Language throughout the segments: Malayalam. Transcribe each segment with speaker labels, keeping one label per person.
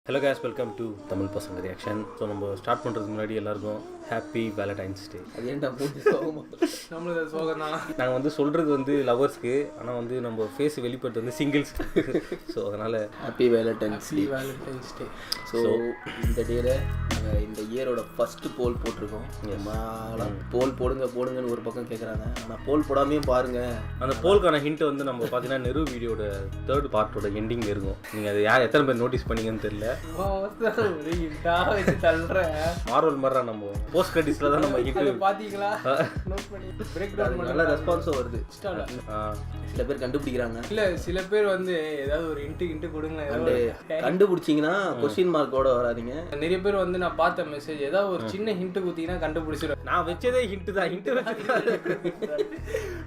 Speaker 1: Hello case, welcome to Tamil பசங்க ரியாக்ஷன். ஸோ நம்ம ஸ்டார்ட் பண்ணுறதுக்கு முன்னாடி எல்லாருக்கும் ஹாப்பி வேலண்டைன்ஸ் டே.
Speaker 2: அது ஏன்டா மூஞ்சி நம்மளுக்கு அது சோகம் தான்.
Speaker 1: நாங்கள் வந்து சொல்கிறது வந்து லவர்ஸ்க்கு, ஆனால் வந்து நம்ம ஃபேஸ் வெளிப்படுறது வந்து சிங்கிள்ஸ். ஸோ அதனால்
Speaker 2: ஹாப்பி வேலண்டைன்ஸ் டே. ஸோ இந்த டேல நாங்கள் இந்த இயரோட ஃபஸ்ட்டு போல் போட்டிருக்கோம். போல் போடுங்கன்னு ஒரு பக்கம் கேட்குறாங்க, ஆனால் போல் போடாமையும் பாருங்கள்.
Speaker 1: அந்த போலுக்கான ஹிண்ட் வந்து நம்ம பார்த்தீங்கன்னா நெரு வீடியோட 3rd பார்ட்டோட எண்டிங் இருக்கும். நீங்கள் அது யார் எத்தனை பேர் நோட்டீஸ் பண்ணீங்கன்னு தெரியல. மார்வல் மாதிரி நம்ம போஸ்ட் கிரெடிட்ஸ்ல தான் நம்ம ஹிட்
Speaker 2: பாத்தீங்களா? நல்ல ரெஸ்பான்ஸும் வருது. சில பேர் கண்டுபிடிக்கிறாங்க,
Speaker 3: இல்ல சில பேர் வந்து ஏதாவது ஒரு இன்ட்டு கொடுங்க.
Speaker 2: கண்டுபிடிச்சிங்கன்னா கொஸ்டின் மார்க்கோட வராதிங்க.
Speaker 3: நிறைய பேர் வந்து நான் பார்த்த மெசேஜ் ஏதாவது ஒரு சின்ன ஹிண்ட் குத்திங்கன்னா கண்டுபிடிச்சிடும்.
Speaker 1: நான் வச்சதே ஹிண்ட் தான். ஹிண்ட்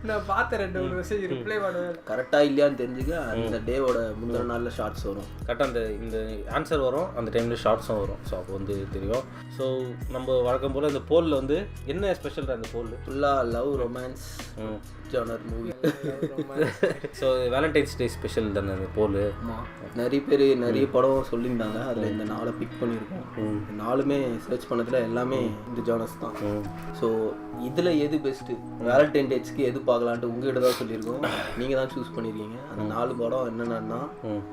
Speaker 3: நான் பார்த்த 2 மெசேஜ் ரிப்ளை பண்ணுவேன்.
Speaker 2: கரெக்டா இல்லையான்னு தெரிஞ்சுக்க அந்த டேவோட முந்தின நாளில் ஷார்ட்ஸ் வரும்.
Speaker 1: கரெக்டாக இந்த ஆன்சர் வரும், அந்த டைமில் ஷார்ட்ஸும் வரும். ஸோ அப்போ வந்து தெரியும். ஸோ நம்ம வழக்கம் போல் இந்த போலில் வந்து என்ன ஸ்பெஷல் அந்த போல்
Speaker 2: ஃபுல்லாக love romance genre movie.
Speaker 1: So Valentine's day special தானே அந்த போல்.
Speaker 2: நிறைய பேர் நிறைய படம் சொல்லியிருந்தாங்க, அதில் இந்த 4 பிக் பண்ணியிருக்கோம். 4மே சர்ச் பண்ணதில் எல்லாமே இந்த ஜானர்ஸ் தான். ஸோ இதில் எது பெஸ்ட்டு, வேலண்டைன் டேஸ்க்கு எது பார்க்கலான்ட்டு உங்ககிட்ட தான் சொல்லியிருக்கோம். நீங்கள் தான் சூஸ் பண்ணியிருக்கீங்க. அந்த 4 படம் என்னென்னா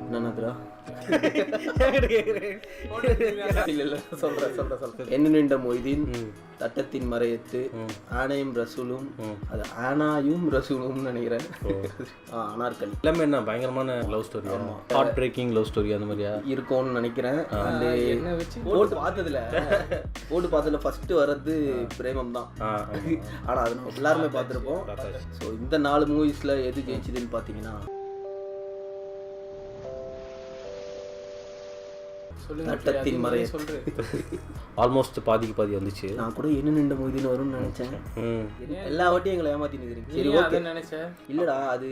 Speaker 2: என்னென்னதுரா என்னென்ன மொய்தீன், தட்டத்தின் மறையத்து, ஆனையும் ரசூலும், அது ஆனாயும் ரசூலும் நினைக்கிறேன். அனார்கலி
Speaker 1: எல்லாமே என்ன பயங்கரமான love story, heart breaking love story அந்த மாதிரியா இருக்கும்னு
Speaker 2: நினைக்கிறேன். போட்டு பார்த்ததுல ஃபர்ஸ்ட் வர்றது பிரேமம் தான். ஆனா அது நம்ம எல்லாருமே பார்த்துருப்போம். ஸோ இந்த 4 மூவிஸ்ல எது ஜெயிச்சதுன்னு பார்த்தீங்கன்னா தட்டத்தின் மறை.
Speaker 1: ஆல்மோஸ்ட் பாதிக்கு பாதி வந்துச்சு.
Speaker 2: நான் கூட என்ன மொய்தீன் வரும்னு நினைச்சேன். எல்லா வாட்டியும் எங்களை ஏமாத்தி நிக்கிறீங்க. சரி ஓகே நினைச்சேன். இல்லடா அது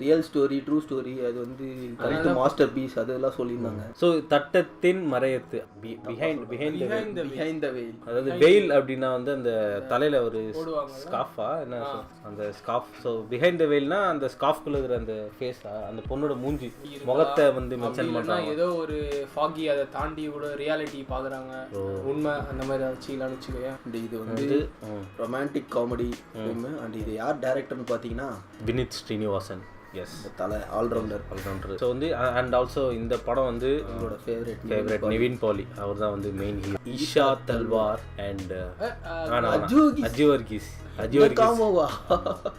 Speaker 2: ரியல் ஸ்டோரி, ட்ரூ ஸ்டோரி, அது வந்து கரெக்ட் மாஸ்டர் பீஸ் அதெல்லாம் சொல்லியிருந்தாங்க.
Speaker 1: ஸோ தட்டத்தின் மறையத்து, பிஹைண்ட்
Speaker 2: த வெயில்.
Speaker 1: அதாவது வெயில் அப்படின்னா வந்து அந்த தலையில ஒரு ஸ்காஃபா என்ன அந்த ஸ்காஃப். ஸோ பிஹைண்ட் த வெயில்னா அந்த ஸ்காஃப்குள்ள இருக்கிற அந்த ஃபேஸா, அந்த பொண்ணோட மூஞ்சி முகத்தை வந்து மென்ஷன் பண்றாங்க.
Speaker 3: ஏதோ ஒரு ஃபாகி அதை தாண்டி கூட ரியாலிட்டி பாக்குறாங்க, உண்மை அந்த மாதிரி வச்சுக்கலாம்னு வச்சுக்கோங்க.
Speaker 2: இது வந்து ரொமான்டிக் காமெடி ஃபிலிம். அண்ட் இது யார் டைரக்டர்னு பார்த்தீங்கன்னா
Speaker 1: வினித் ஸ்ரீனிவாசன். எஸ்,
Speaker 2: தலை ஆல்ரவுண்டர்.
Speaker 1: ஸோ வந்து அண்ட் ஆல்சோ இந்த படம் வந்து
Speaker 2: என்னோட
Speaker 1: ஃபேவரட் நிவின் பாலி, அவர் தான் வந்து main hero. Isha Talwar and Aju Varghese.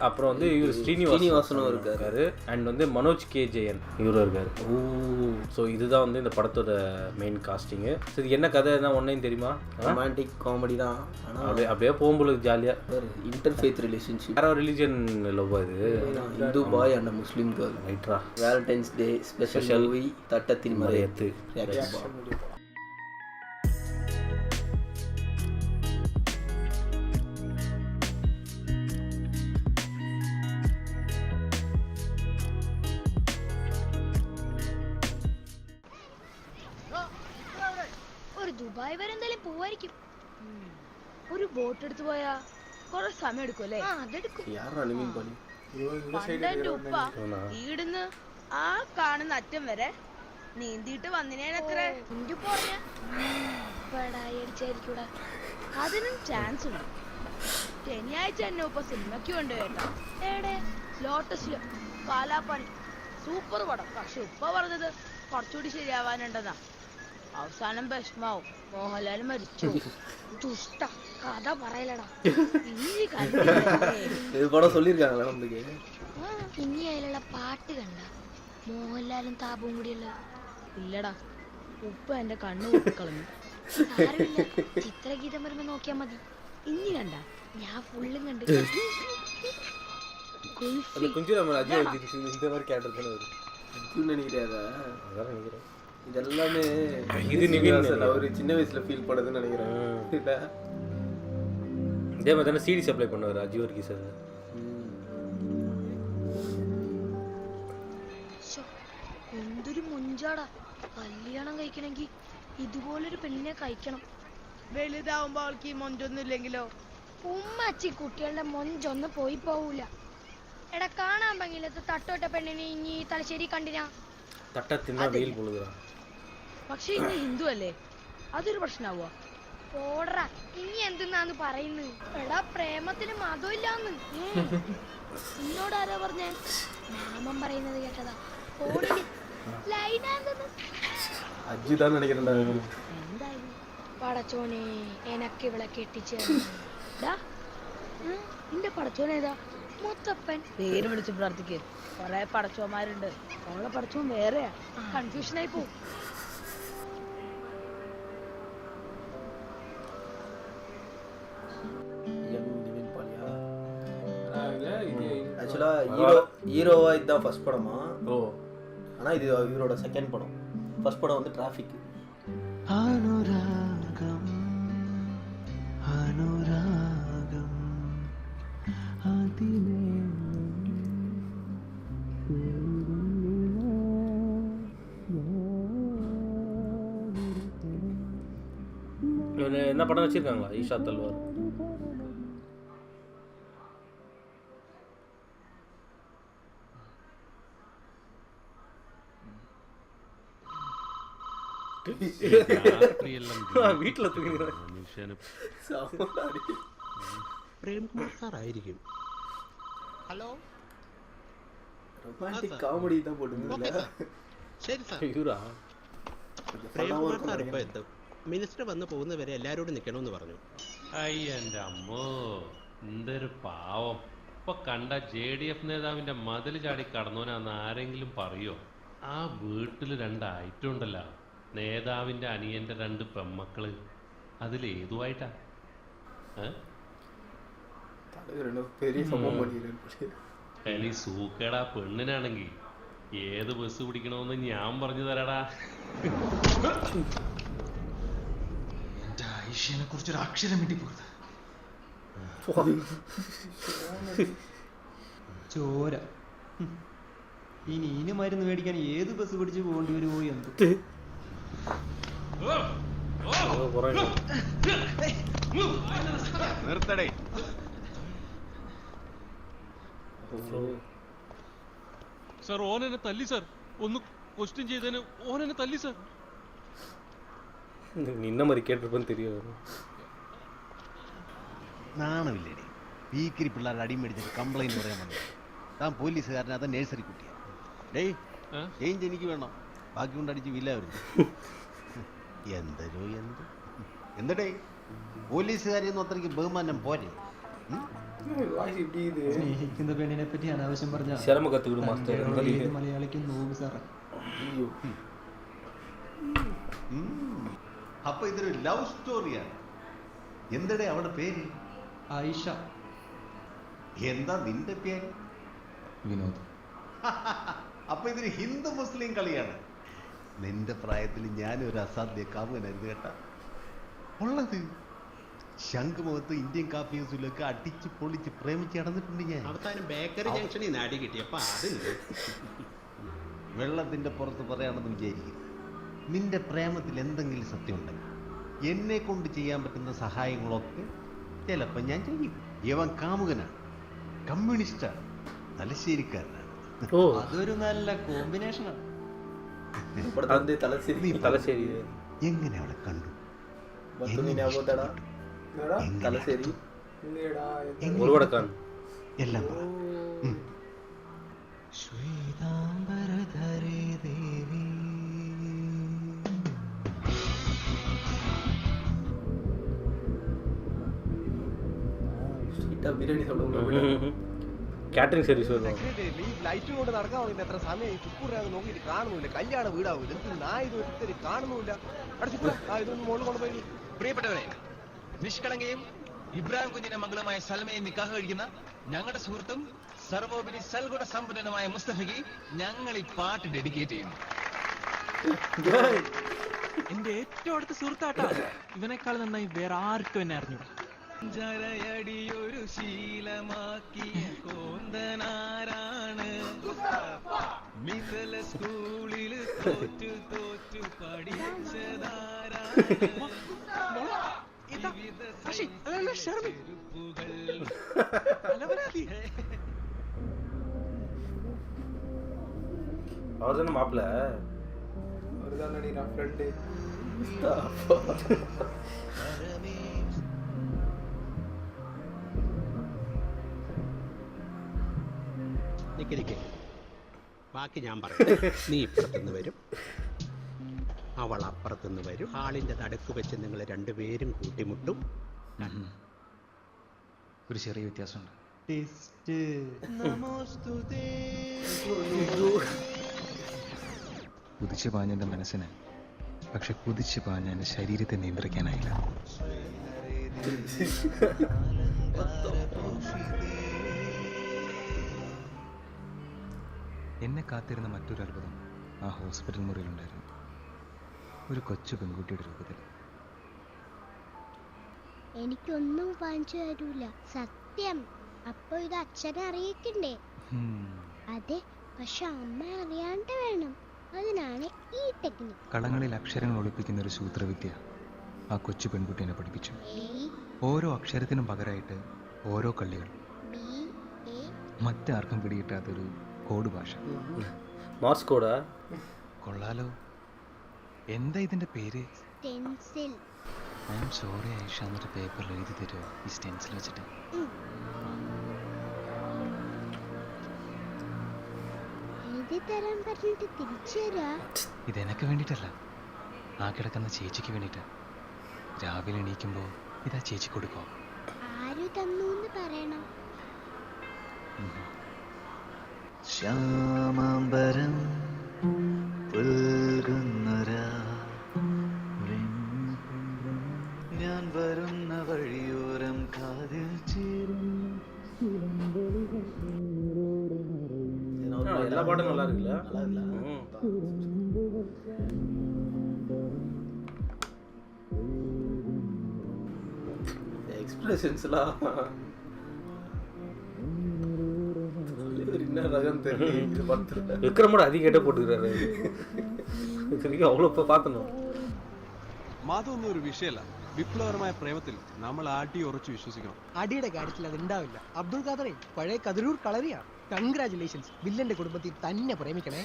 Speaker 1: அப்புறம் வந்து இவர் ஸ்ரீனிவாசனும் இருக்காரு. அண்ட் வந்து மனோஜ் கே ஜெயன் இவரும் இருக்காரு. ஸோ இதுதான் வந்து இந்த படத்தோட மெயின் காஸ்டிங்கு. சரி, என்ன கதை தான் ஒன்றையும் தெரியுமா?
Speaker 2: ரொமான்டிக் காமெடி தான்.
Speaker 1: அப்படியே போகும்போது ஜாலியா
Speaker 2: இன்டர்ஃபேத் ரிலேஷன்ஷிப்.
Speaker 1: வேற ரிலிஜன் லவ் இது.
Speaker 2: Hindu boy and Muslim girl.
Speaker 1: ரைட்ரா.
Speaker 2: Valentine's day special movie Thattathin Marayathu.
Speaker 4: ഒരു ദുബായ് വരെ എന്തായാലും പോവായിരിക്കും. ഒരു ബോട്ട് എടുത്തു പോയാ കുറെ സമയം എടുക്കും അല്ലേ? അതെടുക്കും. ഉപ്പ ഈടുന്ന് ആ കാണുന്ന അറ്റം വരെ നീന്തിയിട്ട് വന്നിനേനത്ര അടിച്ചായിരിക്കൂടാ. അതിനും ചാൻസ് ഉണ്ട്. ശനിയാഴ്ച എന്നെ ഉപ്പ സിനിമയ്ക്ക് കൊണ്ടുപോയിട്ടോ. എവിടെ? ലോട്ടസില് കാലാപ്പാണി. സൂപ്പർ പടം. പക്ഷെ ഉപ്പ പറഞ്ഞത് കുറച്ചുകൂടി ശരിയാവാനുണ്ടെന്നാ. അവസാനം വിഷമാവും. മോഹൻലാൽ മരിച്ചു. ദുഷ്ട കഥ പറയലടാ. ഇനി അതിലുള്ള പാട്ട് കണ്ട മോഹൻലാലും താപവും കൂടിയല്ല. ഇല്ലടാ, ഉപ്പ എന്റെ കണ്ണു കളഞ്ഞു. സാരമില്ല, ചിത്രഗീതം വരുമ്പോ നോക്കിയാ മതി. ഇനി കണ്ട ഞാൻ ഫുള്ളും കണ്ട്.
Speaker 2: இதெல்லாமே இது நிவின் அவர் சின்ன வயசுல ஃபீல் பண்ணதுன்னு நினைக்கிறேன்.
Speaker 1: இதே மாதிரி தானே சிடி சப்ளை பண்ணுவார் அஜு வர்கீஸ்.
Speaker 4: എന്തൊരു മുഞ്ചാടാ. കല്യാണം കഴിക്കണമെങ്കിൽ ഇതുപോലൊരു പെണ്ണിനെ കഴിക്കണം. വലുതാവുമ്പോ അവൾക്ക് ഈ മൊഞ്ചൊന്നും ഇല്ലെങ്കിലോ? ഉമ്മച്ചി കുട്ടികളുടെ മൊഞ്ചൊന്നും പോയി പോവൂല. എടാ, കാണാൻ ഭംഗിയില്ലാത്ത തട്ടോട്ട പെണ്ണിനെ ഇനി തലശ്ശേരി കണ്ടിനാ.
Speaker 1: தட்டை தின்னா வெயில் பொழுதுறான்.
Speaker 4: പക്ഷെ ഇന്ന് ഹിന്ദു അല്ലേ, അതൊരു പ്രശ്നാവോ? ഓടറാ, ഇനി എന്തെന്നാന്ന് പറയുന്നത്? എടാ പ്രേമത്തിന് മതമില്ലാന്ന് എന്നോട് ആരാ പറഞ്ഞേ? മാമൻ പറയുന്നത് കേട്ടതാ.
Speaker 2: അജിതാന്ന് നിனைக்கிறேன்.
Speaker 4: എന്തായാലും പടച്ചോനെ എനക്ക് ഇവളെ കെട്ടിച്ചേരാ. നിന്റെ പടച്ചോനേതാ? മുത്തപ്പൻ. പേര് വിളിച്ച് പ്രാർത്ഥിക്ക്. കൊറേ പടച്ചോന്മാരുണ്ട്, അവളെ പടച്ചോൻ വേറെയാ. കൺഫ്യൂഷനായി പോവും.
Speaker 2: ஆக்சுவலா ஹீரோவா இதுதான் ஃபர்ஸ்ட் படமா? ஆனா இது இவரோட செகண்ட் படம். ஃபர்ஸ்ட் படம் வந்து டிராஃபிக். அனுராகம் அனுராகம் அதிலே
Speaker 1: என்ன படம் வச்சிருக்காங்களா ஈஷா தல்வார்? വീട്ടിലെ
Speaker 5: പ്രേംകുമാർ സാർ ആയിരിക്കും. ഹലോ,
Speaker 2: ரொமான்டிக் காமெடி தான் போடுங்க.
Speaker 5: ശരി സാർ.
Speaker 1: ഇവരാ
Speaker 5: പ്രേംകുമാർ സാർ ഇപ്പൊ എത്തും. മിനിസ്റ്റർ വന്ന് പോകുന്നവരെ എല്ലാരോടും നിൽക്കണമെന്ന് പറഞ്ഞു.
Speaker 6: അയ്യന്റെ അമ്മോ, എന്തൊരു പാവം. ഇപ്പൊ കണ്ട JDF നേതാവിന്റെ മതിൽ ചാടി കടന്നോനാന്ന് ആരെങ്കിലും പറയോ? ആ വീട്ടില് 2 ഐറ്റം ഉണ്ടല്ലോ, നേതാവിന്റെ അനിയന്റെ 2 പെമ്മക്കള്. അതിലേതുമായിട്ടാ? ഇനി സൂക്കേടാ പെണ്ണിനാണെങ്കി ഏത് ബസ് പിടിക്കണമെന്ന് ഞാൻ പറഞ്ഞു തരാടാ.
Speaker 7: എന്റെ ഐഷ്യനെ കുറിച്ചൊരു അക്ഷരം വേണ്ടി പോകരുത്. ചോര. ഇനി മരുന്ന് മേടിക്കാൻ ഏത് ബസ് പിടിച്ച് പോകേണ്ടി വരുമോ എന്ത്?
Speaker 6: നിർത്തടേ.
Speaker 8: സാർ ഓനെന്നെ തല്ലി സാർ. ഒന്ന് ക്വസ്റ്റ്യൻ ചെയ്തതിന് ഓനെന്നെ തല്ലി സാർ.
Speaker 1: നിന്ന മതി കേട്ടിപ്പം தெரியும்.
Speaker 9: നാണമില്ലേടി, വീക്കിരി പിള്ളേരുടെ അടിയും മേടിച്ചിട്ട് കംപ്ലൈന്റ് പറയാൻ വന്നു. താൻ പോലീസുകാരനെ അതാ നേഴ്സറി കുട്ടിയാ. ഡേയ് ചേഞ്ച് എനിക്ക് വേണം, ബാക്കി കൊണ്ട് അടിച്ച് വില്ല വരുന്നു. എന്തരോ എന്തടേ, പോലീസുകാരെയൊന്നും അത്രയ്ക്ക് ബഹുമാനം പോരെ?
Speaker 7: സ്നേഹിക്കുന്ന പെണ്ണിനെ പറ്റി അനാവശ്യം പറഞ്ഞ മലയാളിക്ക് നോവ് സാറേ.
Speaker 9: അപ്പൊ ഇതൊരു ലവ് സ്റ്റോറിയാണ്. എന്തടേ അവളുടെ പേര്?
Speaker 7: ആയിഷ.
Speaker 9: എന്താ നിന്റെ പേര്?
Speaker 7: വിനോദ്.
Speaker 9: അപ്പൊ ഇതൊരു ഹിന്ദു മുസ്ലിം കളിയാണ്. നിന്റെ പ്രായത്തിൽ ഞാനൊരു അസാധ്യ കാമുകനായിരുന്നു കേട്ടാ. ഉള്ളത് ശംഖുമുഖത്ത് ഇന്ത്യൻ കാഫി ഹൗസിലൊക്കെ അടിച്ച് പൊളിച്ച് പ്രേമിച്ച് നടന്നിട്ടുണ്ട് ഞാൻ.
Speaker 5: അവസാനം ബേക്കറി ജംഗ്ഷനിൽ നിന്ന് അടി കിട്ടിയപ്പോ അതുണ്ട്.
Speaker 9: വെള്ളത്തിന്റെ പുറത്ത് പറയാണെന്ന് വിചാരിക്കും. നിന്റെ പ്രേമത്തിൽ എന്തെങ്കിലും സത്യം ഉണ്ടെങ്കിൽ എന്നെ കൊണ്ട് ചെയ്യാൻ പറ്റുന്ന സഹായങ്ങളൊക്കെ ചിലപ്പോൾ ഞാൻ ചെയ്യും. ഇവൻ കാമുകനാണ്, കമ്മ്യൂണിസ്റ്റാണ്, തലശ്ശേരിക്കാരനാണ്.
Speaker 7: അതൊരു നല്ല കോമ്പിനേഷനാണ്.
Speaker 1: തലശ്ശേരി
Speaker 9: എങ്ങനെ അവളെ കണ്ടു?
Speaker 2: തലശ്ശേരി
Speaker 9: എല്ലാം പറ.
Speaker 7: ശ്വേതാംബരധരേ ദേവി.
Speaker 2: ബിരിയാണി
Speaker 1: കാറ്ററിംഗ് സർവീസ് വരുന്നു.
Speaker 10: ലൈറ്റും കൊണ്ട് നടക്കാൻ വേണ്ടി എത്ര സമയം ചുക്കൂറാന്ന് നോക്കിയിട്ട് കാണുന്നില്ല. കല്യാണം വീടാവില്ല, നായൊരു കാണുന്നില്ല. ഇതൊന്നും മോള് കൊണ്ടുപോയി.
Speaker 11: പ്രിയപ്പെട്ടവരെ, നിഷ്കളങ്കയും ഇബ്രാഹിം കുഞ്ഞിന്റെ മകളുമായ സൽമയെ നിക്കാഹ് കഴിക്കുന്ന ഞങ്ങളുടെ സുഹൃത്തും സർവോപരി സൽഗുണ സമ്പന്നനുമായ മുസ്തഫയ്ക്ക് ഞങ്ങൾ ഈ പാട്ട് ഡെഡിക്കേറ്റ് ചെയ്യുന്നു.
Speaker 8: എന്റെ ഏറ്റവും അടുത്ത സുഹൃത്താട്ടാ. ഇവനേക്കാൾ നന്നായി വേറെ ആർക്കും എന്നെ അറിഞ്ഞു.
Speaker 11: ജരയടിയൊരു ശീലമാക്കിയ കോന്തനാരാണ്, മിസല സ്കൂളിൽ തോറ്റു തോറ്റു പഠിച്ചതാരാണ്,
Speaker 1: அவர் தானே மாப்பிள்ள?
Speaker 3: அவர்தான் நினைக்கிறான் ஃப்ரெண்டு.
Speaker 5: നിക്ക് ബാക്കി ഞാൻ പറയാം. നീ ഇപ്പുറത്തുനിന്ന് വരും, അവൾ അപ്പുറത്തുനിന്ന് വരും. ഹാളിന്റെ നടുക്ക് വെച്ച് നിങ്ങൾ രണ്ടുപേരും കൂട്ടിമുട്ടും.
Speaker 7: ഒരു ചെറിയ വ്യത്യാസമുണ്ട്. കുതിച്ചു പാഞ്ഞ എൻ്റെ മനസ്സിന്, പക്ഷെ കുതിച്ചു പാഞ്ഞ എൻ്റെ ശരീരത്തെ നിയന്ത്രിക്കാനായില്ല. എന്നെ കാത്തിരുന്ന മറ്റൊരു അത്ഭുതം ആ ഹോസ്പിറ്റൽ മുറിയിലുണ്ടായിരുന്നു. ഒരു കൊച്ചു പെൺകുട്ടിയുടെ രൂപത്തിൽ.
Speaker 12: എനിക്കൊന്നും വാങ്ങിച്ചു തരൂല, സത്യം. അപ്പൊ ഇത് അച്ഛനെ അറിയിക്കണ്ടേ? അതെ, പക്ഷെ അമ്മ അറിയാണ്ട് വേണം. അതിനാണ് ഈ ടെക്നിക്.
Speaker 7: കളങ്ങളിൽ അക്ഷരങ്ങൾ ഒളിപ്പിക്കുന്ന ഒരു സൂത്രവിദ്യ ആ കൊച്ചു പെൺകുട്ടിയെ പഠിപ്പിച്ചു. ഓരോ അക്ഷരത്തിനും പകരമായിട്ട് ഓരോ കള്ളികൾ. മറ്റാർക്കും പിടികിട്ടാത്തൊരു കോഡ് ഭാഷ.
Speaker 1: മോർസ് കോഡാ?
Speaker 7: കൊള്ളാലോ. എന്താ ഇതിന്റെ പേര്?
Speaker 12: Stencil.
Speaker 7: I am sorry Ayesha, എന്നൊരു പേപ്പറിൽ എഴുതി തരുമോ ഈ സ്റ്റെൻസിൽ വെച്ചിട്ട്?
Speaker 12: എഴുതി തരാൻ പറഞ്ഞിട്ട് തിരിച്ചു തരാ?
Speaker 7: ഇതെനക്ക് വേണ്ടിയിട്ടല്ല, ആ കിടക്കുന്ന ചേച്ചിക്ക് വേണ്ടിയിട്ടാ. രാവിലെ എണീക്കുമ്പോ ഇതാ ചേച്ചി കൊടുക്കോ?
Speaker 12: ആര് തന്നു എന്ന് പറയണം.
Speaker 13: ശ്യാമാംബരം പുൽകുന്നൊരാ ഞാൻ വരുന്ന വഴിയോരം കാതിൽ ചേരും.
Speaker 1: எல்லா பாட்டும் நல்லா இருக்குல்ல?
Speaker 2: எக்ஸ்பிரஷன்ஸ்லாம் என்ன ரகம் தெரியல.
Speaker 1: விக்ரமோட அதிக போட்டுக்கிறாரு. அவ்வளோ இப்போ பார்த்தணும்.
Speaker 8: മതമൊന്നും ഒരു വിഷയമല്ല. വിപ്ലവകരമായ പ്രേമത്തിൽ നമ്മൾ ആട്ടി ഉറച്ചു വിശ്വസിക്കണം.
Speaker 10: അടിയുടെ കാര്യത്തിൽ അത് ഉണ്ടാവില്ല. അബ്ദുൾ ഖാദറെ പഴയ കതിരൂർ കളരിയാ. കൺഗ്രാചുലേഷൻസ്. വില്ലന്റെ കുടുംബത്തിൽ തന്നെ പ്രേമിക്കണേ.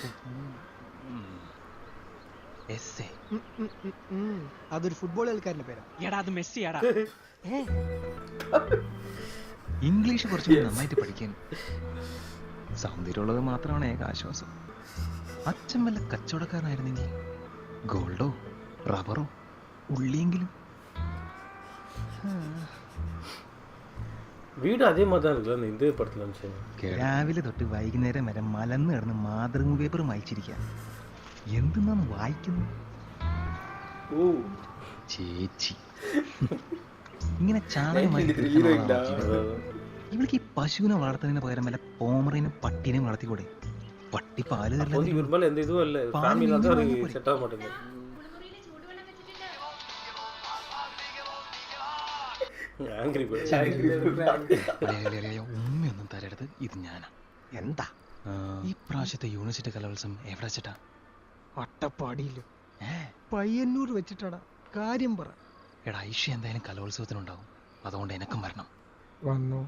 Speaker 10: അതൊരു ഫുട്ബോൾ കളിക്കാരന്റെ പേരാ.
Speaker 8: എടാ അത് മെസ്സിയാടാ.
Speaker 7: ഇംഗ്ലീഷ് കുറച്ചുകൂടി നന്നായിട്ട് പഠിക്കാൻ. സൗന്ദര്യമുള്ളത് മാത്രമാണ് ഏക ആശ്വാസം. അച്ഛൻ വല്ല കച്ചവടക്കാരനായിരുന്നെങ്കിൽ ഗോൾഡോ റബ്ബറോ ഉള്ളിയെങ്കിലും.
Speaker 1: വീട് അതേ மாதிரி தான் இருக்குல்ல இந்த படத்துல.
Speaker 7: രാവിലെ തൊട്ട് വൈകുന്നേരം വരെ മലന്ന് കിടന്ന് മാതൃക പേപ്പർ വായിച്ചിരിക്കുക. എന്തെന്നാണ് വായിക്കുന്നു? ഓ ചേച്ചി ഇങ്ങനെ ചാണകമായി. ഇവൾക്ക് ഈ പശുവിനെ വളർത്തുന്നതിന് പകരം വല്ല പോമറിനും പട്ടിനെയും വളർത്തിക്കൂടെ? പട്ടി പാല് ഉമ്മയൊന്നും തരരുത്. ഇത് ഞാനാ.
Speaker 10: എന്താ
Speaker 7: ഈ പ്രാവശ്യത്തെ യൂണിവേഴ്സിറ്റി കലോത്സവം എവിടെ വെച്ചിട്ടാ?
Speaker 10: അട്ടപ്പാടിയില് പയ്യന്നൂർ വെച്ചിട്ടാടാ. കാര്യം പറ.
Speaker 7: എടാ ഐഷ എന്തായാലും കലോത്സവത്തിനുണ്ടാവും, അതുകൊണ്ട് എനക്കും വരണം.
Speaker 10: വന്നോ?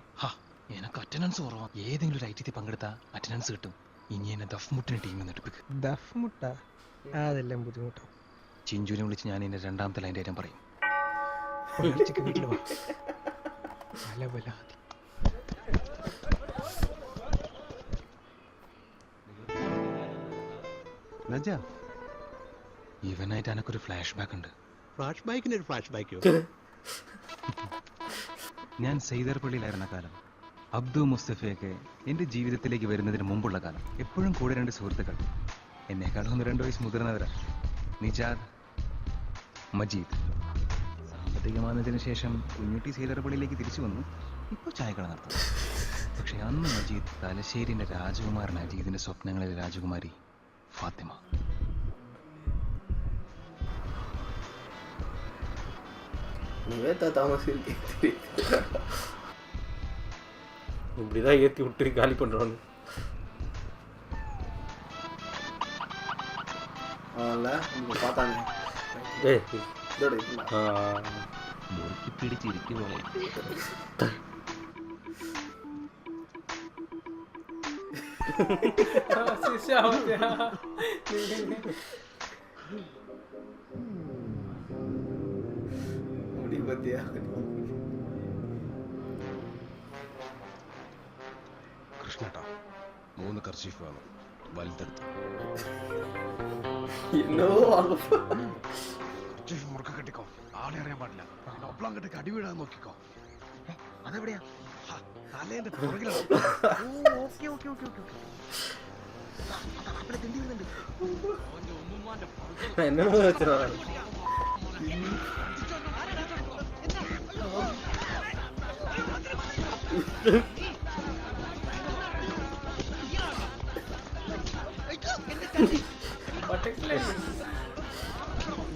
Speaker 7: എനക്ക് അറ്റൻഡൻസ് കുറവാ. ഏതെങ്കിലും ഒരു ഐറ്റത്തിൽ പങ്കെടുത്താ അറ്റൻഡൻസ് കിട്ടും. ഇനി എന്നെ ദഫ്മുട്ടിന് ടീമിൽ നിന്ന് എടുപ്പിക്ക്.
Speaker 10: ദഫ്മുട്ട? അതെല്ലാം ബുദ്ധിമുട്ടാവും.
Speaker 7: ചിഞ്ചുവിനെ വിളിച്ച് ഞാൻ എന്റെ രണ്ടാമത്തെ ലൈൻ്റെ കാര്യം പറയും.
Speaker 10: വീട്ടിൽ വാ.
Speaker 7: ഇവനായിട്ട് എനക്കൊരു ഫ്ലാഷ് ബാക്ക് ഉണ്ട്.
Speaker 5: ഫ്ലാഷ് ബാക്കിനൊരു ഫ്ലാഷ് ബാക്കോ?
Speaker 7: ഞാൻ സെയ്തർപള്ളിയിലായിരുന്ന കാലം, അബ്ദു മുസ്തഫയൊക്കെ എൻ്റെ ജീവിതത്തിലേക്ക് വരുന്നതിന് മുമ്പുള്ള കാലം. എപ്പോഴും കൂടെ രണ്ട് സുഹൃത്തുക്കൾ, എന്നെക്കാളും 1-2 വയസ്സ് മുതിർന്നവരാ. നിജാദ്, മജീദ്. സാമ്പത്തികമാനതിന് ശേഷം കുഞ്ഞുട്ടി സെയ്തർപള്ളിയിലേക്ക് തിരിച്ചു വന്നു. ഇപ്പോൾ ചായക്കട നടത്തും. പക്ഷെ അന്ന് മജീദ് തലശ്ശേരിൻ്റെ രാജകുമാരൻ അജീദിൻ്റെ സ്വപ്നങ്ങളിലെ രാജകുമാരി ഫാത്തിമ.
Speaker 1: இப்படிதான் ஏற்றி விட்டு காலி பண்ணுறான்னு.
Speaker 2: பார்த்தாங்க.
Speaker 7: പിടിച്ചിരിക്കുമോ?
Speaker 2: മുടി പത്തിയാ
Speaker 8: കൃഷ്ണേട്ടാ 3 കർച്ചീഫ് വേണം വലുതെടുത്ത് കർച്ചീഫ് മുറുക്ക കെട്ടിക്കോ ആളെ അറിയാൻ പാടില്ല ഒപ്പളം കെട്ടി അടി വീഴാൻ നോക്കിക്കോ അതെവിടെയാ തലേന്റെ പുറകിലാണ് okay okay okay okay okay
Speaker 1: എന്നോട് വെച്ചോ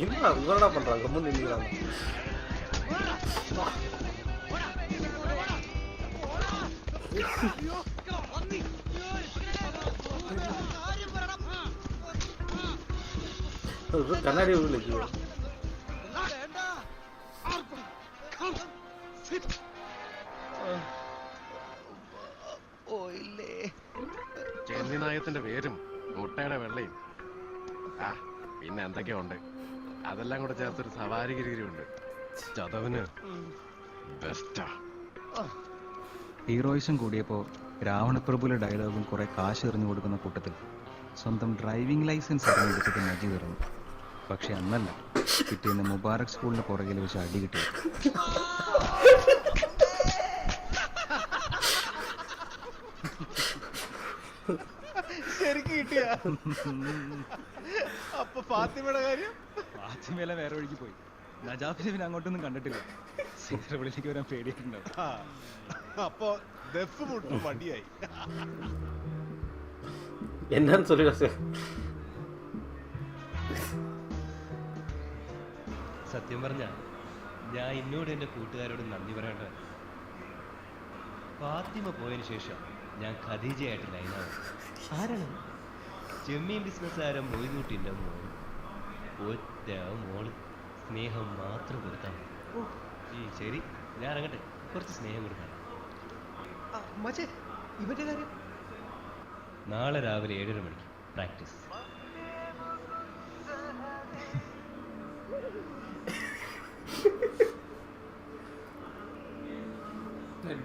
Speaker 1: என்ன இவரடா பண்றாங்க முன்னு நின்னுறாங்க கண்ணாடி உள்ளுக்கு
Speaker 8: ചെന്നിനായത്തിന്റെ പേരും മുട്ടയുടെ വെള്ളയും ആ പിന്നെ എന്തൊക്കെയോ ഉണ്ട് അതെല്ലാം കൂടെ ചേർത്തൊരു സവാരി ഗിരിഗിരിയുണ്ട് ചതവന് ബെസ്റ്റാ.
Speaker 7: ഹീറോയിസം കൂടിയപ്പോൾ രാവണപ്രഭുവിലെ ഡയലോഗും കുറെ കാശ് എറിഞ്ഞു കൊടുക്കുന്ന കൂട്ടത്തിൽ സ്വന്തം ഡ്രൈവിംഗ് ലൈസൻസ് എടുത്തിട്ട് മജി തീർന്നു. പക്ഷെ അന്നല്ല, പിറ്റേന്ന് മുബാറക് സ്കൂളിന് പുറകിൽ വെച്ച് അടി കിട്ടി.
Speaker 8: ശരിക്കും കിട്ടിയ അപ്പൊ ഫാത്തിമയുടെ കാര്യം
Speaker 7: ഫാത്തിമയില വേറെ ഒഴുകി പോയി. നജാഫിനെ പിന്നെ അങ്ങോട്ടൊന്നും കണ്ടിട്ടില്ല. സീതവിളിലേക്ക് വരാൻ പേടിയിട്ടുണ്ടാവും.
Speaker 8: അപ്പൊ ദഫ് മുട്ടും മടിയായി.
Speaker 1: എന്നാന്ന് சொல்லுங்க சார்.
Speaker 14: സത്യം പറഞ്ഞ ഞാൻ എന്നോട് എൻ്റെ കൂട്ടുകാരോട് നന്ദി പറയേണ്ട. ഫാത്തിമ പോയതിനു ശേഷം ഞാൻ ഖദീജയായിട്ട് ലൈനാണ്. ആരാണ്? ചെമ്മീൻ ബിസിനസ്സുകാരൻ മൊയ്തൂട്ടിൻ്റെ മോൾ. ഒറ്റ മോള്. സ്നേഹം മാത്രം കൊടുത്താൽ മതി. ശരി, ഞാൻ ഇറങ്ങട്ടെ. കുറച്ച് സ്നേഹം കൊടുക്കാം.
Speaker 10: ഇവന്റെ കാര്യം
Speaker 14: നാളെ രാവിലെ 7:30 മണിക്ക് പ്രാക്ടീസ്.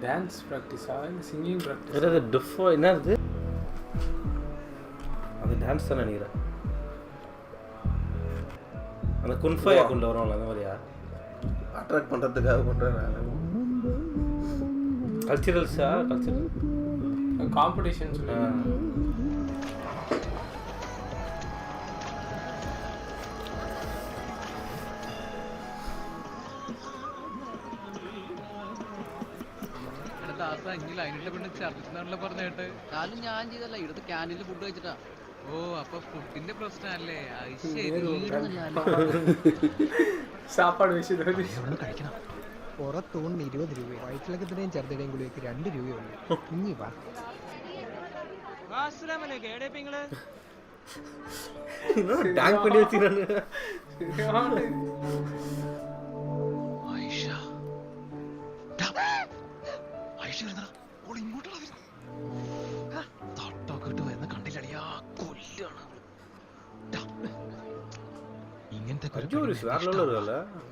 Speaker 3: டான்ஸ் ப்ராக்டிஸா இல்லை சிங்கிங் ப்ராக்டிஸ்?
Speaker 1: அது டிஃபோ என்னது? அது டான்ஸ் தான் நினைக்கிறேன். அந்த குன்ஃபையா கொண்டு வருவாங்களா அந்த மாதிரியா?
Speaker 2: அட்ராக்ட் பண்ணுறதுக்காக பண்ணுறேன்.
Speaker 1: கல்ச்சுரல்ஸா? கல்ச்சுரல்
Speaker 3: காம்படிஷன்
Speaker 15: കാലും ഞാൻ ചെയ്തല്ല, ഇവിടുത്തെ ക്യാൻറ്റീനിൽ ഫുഡ് കഴിച്ചിട്ടാ.
Speaker 16: ഓ, അപ്പൊ ഫുഡിന്റെ പ്രശ്നമല്ലേ?
Speaker 3: സാപ്പാട് വെച്ചത്
Speaker 10: കഴിക്കണം. പുറത്തൂണിന് 20 രൂപ, വയറ്റിളക്കത്തിന്റെയും ചെറുതിന്റെയും കൂടിയൊക്കെ 2 രൂപയുള്ളൂ. ഇനി വാ.
Speaker 1: ടാങ്ക് പണി വെച്ചിട്ടുണ്ട്.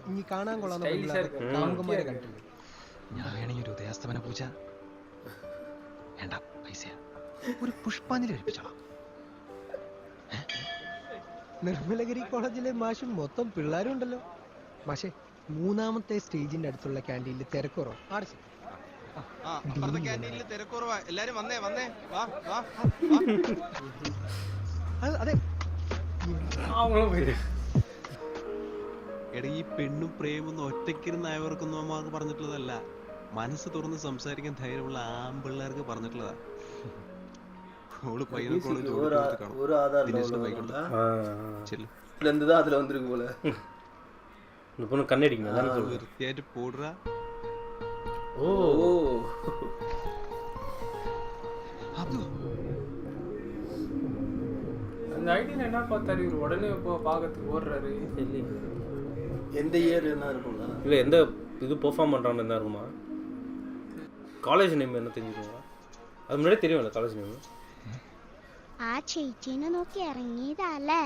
Speaker 10: ഇനി കാണാൻ കൊള്ളാകുമാരെ കണ്ടില്ലേ?
Speaker 7: ഞാൻ വേണമെങ്കിൽ ഒരു ഉദയാസ്തമന പൂജ വേണ്ട, പൈസ ഒരു പുഷ്പാഞ്ജലി കഴിപ്പിച്ചോളാം.
Speaker 10: നിർമ്മലഗിരി കോളേജിലെ മാഷും മൊത്തം പിള്ളേരും ഉണ്ടല്ലോ. മാഷെ, 3ാമത്തെ സ്റ്റേജിന്റെ അടുത്തുള്ള ക്യാൻറ്റീനിൽ തിരക്കുറവ്.
Speaker 8: ക്യാൻറ്റീനിൽ തിരക്കുറവാ. എല്ലാരും വന്നേ വന്നേ വാ വാ.
Speaker 10: അതെ,
Speaker 8: എടാ, ഈ പെണ്ണും പ്രേമൊന്നും ഒറ്റയ്ക്കിരുന്ന് അയവർക്കൊന്നും അമ്മക്ക് പറഞ്ഞിട്ടുള്ളതല്ല. മനസ്സ് തുറന്ന് സംസാരിക്കാൻ ധൈര്യമുള്ള ആമ്പിള്ളേർക്ക് പറഞ്ഞിട്ടുള്ളതാ. ഓള് പയ്യനെ കോളേജ് വൃത്തിയായിട്ട് പോടുക.
Speaker 3: அந்த ஐடியில் என்ன பார்த்தாரு இவர்? உடனே இப்போ பார்க்கறதுக்கு ஓடுறாரு.
Speaker 2: எந்த இயர் என்ன இருக்கும்ல?
Speaker 1: இல்லை, எந்த இது பெர்ஃபார்ம் பண்ணுறான்னு என்ன இருக்குமா? காலேஜ் நேம் என்ன தெரிஞ்சுக்கோங்க. அது முன்னாடியே தெரியும்ல காலேஜ் நேம்.
Speaker 12: ആ ചേച്ചീനെ നോക്കി ഇറങ്ങിയതല്ലേ?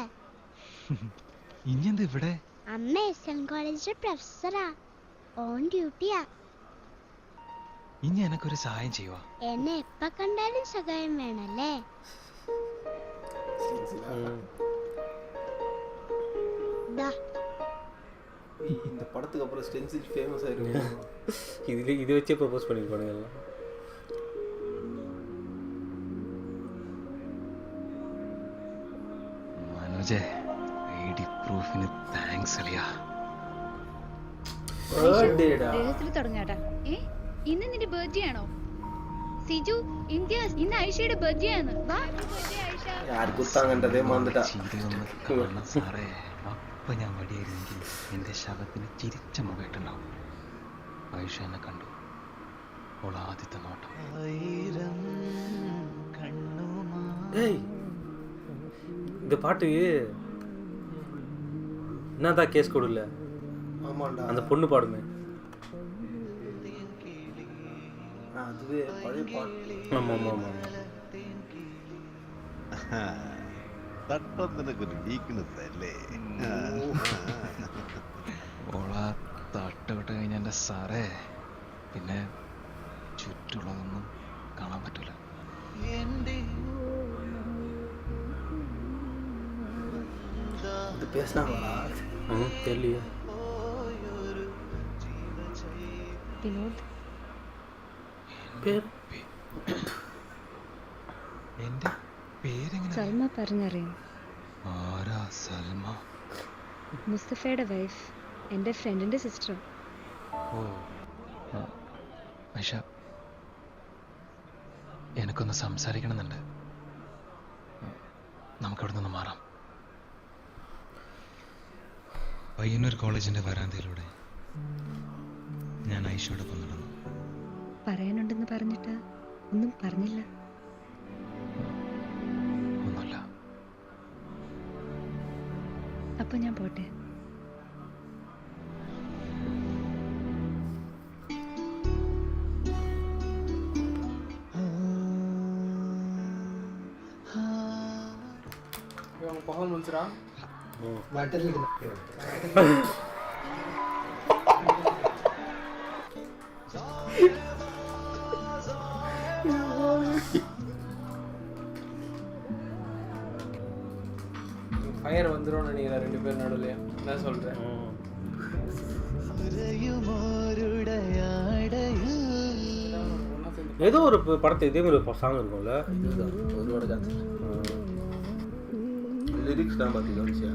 Speaker 7: ഇനിയെന്താ ഇവിടെ?
Speaker 12: അമ്മ SN കോളേജിലെ പ്രൊഫസറാ, ഓൺ ഡ്യൂട്ടിയാ.
Speaker 7: ഇനി എനക്കൊരു സഹായം ചെയ്യുവാ?
Speaker 12: എന്നെ എപ്പ കണ്ടാലും സഹായം വേണല്ലേ?
Speaker 2: இந்த படத்துக்கு அப்புறம் ஸ்டென்சில் ஃபேமஸ் ஆயிருக்கும்.
Speaker 1: இது வச்சே ப்ரொபோஸ் பண்ணிருப்பானுங்க எல்லாம்.
Speaker 7: മനോജേ, ഐഡി പ്രൂഫിന് താങ്ക്സ് അളിയാ.
Speaker 17: രഹസ്യത്തിൽ തുടങ്ങാട്ടാ. ഇന്ന് നിന്റെ ബർത്ത്ഡേ ആണോ സിജു? ഇന്ന് ഐഷയുടെ ബർത്ത്ഡേ ആണ്. വാ, ഐഷ.
Speaker 7: സാറേ, അപ്പൊ ഞാൻ വടിയായിരുന്നെങ്കിൽ എന്റെ ശവത്തിന് ചിരിച്ച മുഖമായിട്ടുണ്ടാവും. ഐഷ എന്നെ കണ്ടു. അവൾ ആദ്യത്തെ നോട്ടം.
Speaker 1: இந்த பாட்டு என்னதான் கேஸ் கொடுல?
Speaker 2: ஆமாண்டா,
Speaker 1: அந்த பொண்ணு பாடுமே.
Speaker 2: அதுவே பழைய பாட்டு.
Speaker 1: ஆமா ஆமா ஆமா.
Speaker 9: തട്ടം നിനക്കൊരു വീക്ക്നെസ് അല്ലേ?
Speaker 7: ഓളാ തട്ടോട്ട് കഴിഞ്ഞ എൻ്റെ സാറേ, പിന്നെ ചുറ്റുള്ളതൊന്നും കാണാൻ പറ്റൂല.
Speaker 2: இது பேசினாங்களா?
Speaker 1: தெரியலையே.
Speaker 17: വിനോദ്
Speaker 7: എന്റെ പേരെങ്ങനെ?
Speaker 17: സൽമ പറഞ്ഞറിയാം.
Speaker 7: ആരാ സൽമ?
Speaker 17: മുസ്തഫയുടെ വൈഫ്, എൻ്റെ ഫ്രണ്ടിന്റെ സിസ്റ്റർ.
Speaker 7: ഓ, ഐഷ, എനക്കൊന്ന് സംസാരിക്കണമെന്നുണ്ട്. നമുക്കവിടെ നിന്ന് മാറാം. പയ്യന്നൂർ കോളേജിന്റെ വരാന്തയിലൂടെ ഞാൻ ഐഷയോടൊപ്പം നടന്നു.
Speaker 17: പറയാനുണ്ടെന്ന് പറഞ്ഞിട്ട് ഒന്നും പറഞ്ഞില്ല.
Speaker 7: ഒന്നുമില്ല.
Speaker 17: അപ്പൊ ഞാൻ പോട്ടെ.
Speaker 3: performance ra ஃபயர் வந்துரும் நினைக்கிறேன் ரெண்டு பேர் நடுவுல. என்ன சொல்றேன்?
Speaker 1: ஏதோ ஒரு படத்தை இதே மாதிரி ஒரு சாங் இருக்கும்ல,
Speaker 2: ஒருவோட கான்செப்ட் லிரிக்ஸ் தான் பாத்தி கவனிச்சியா?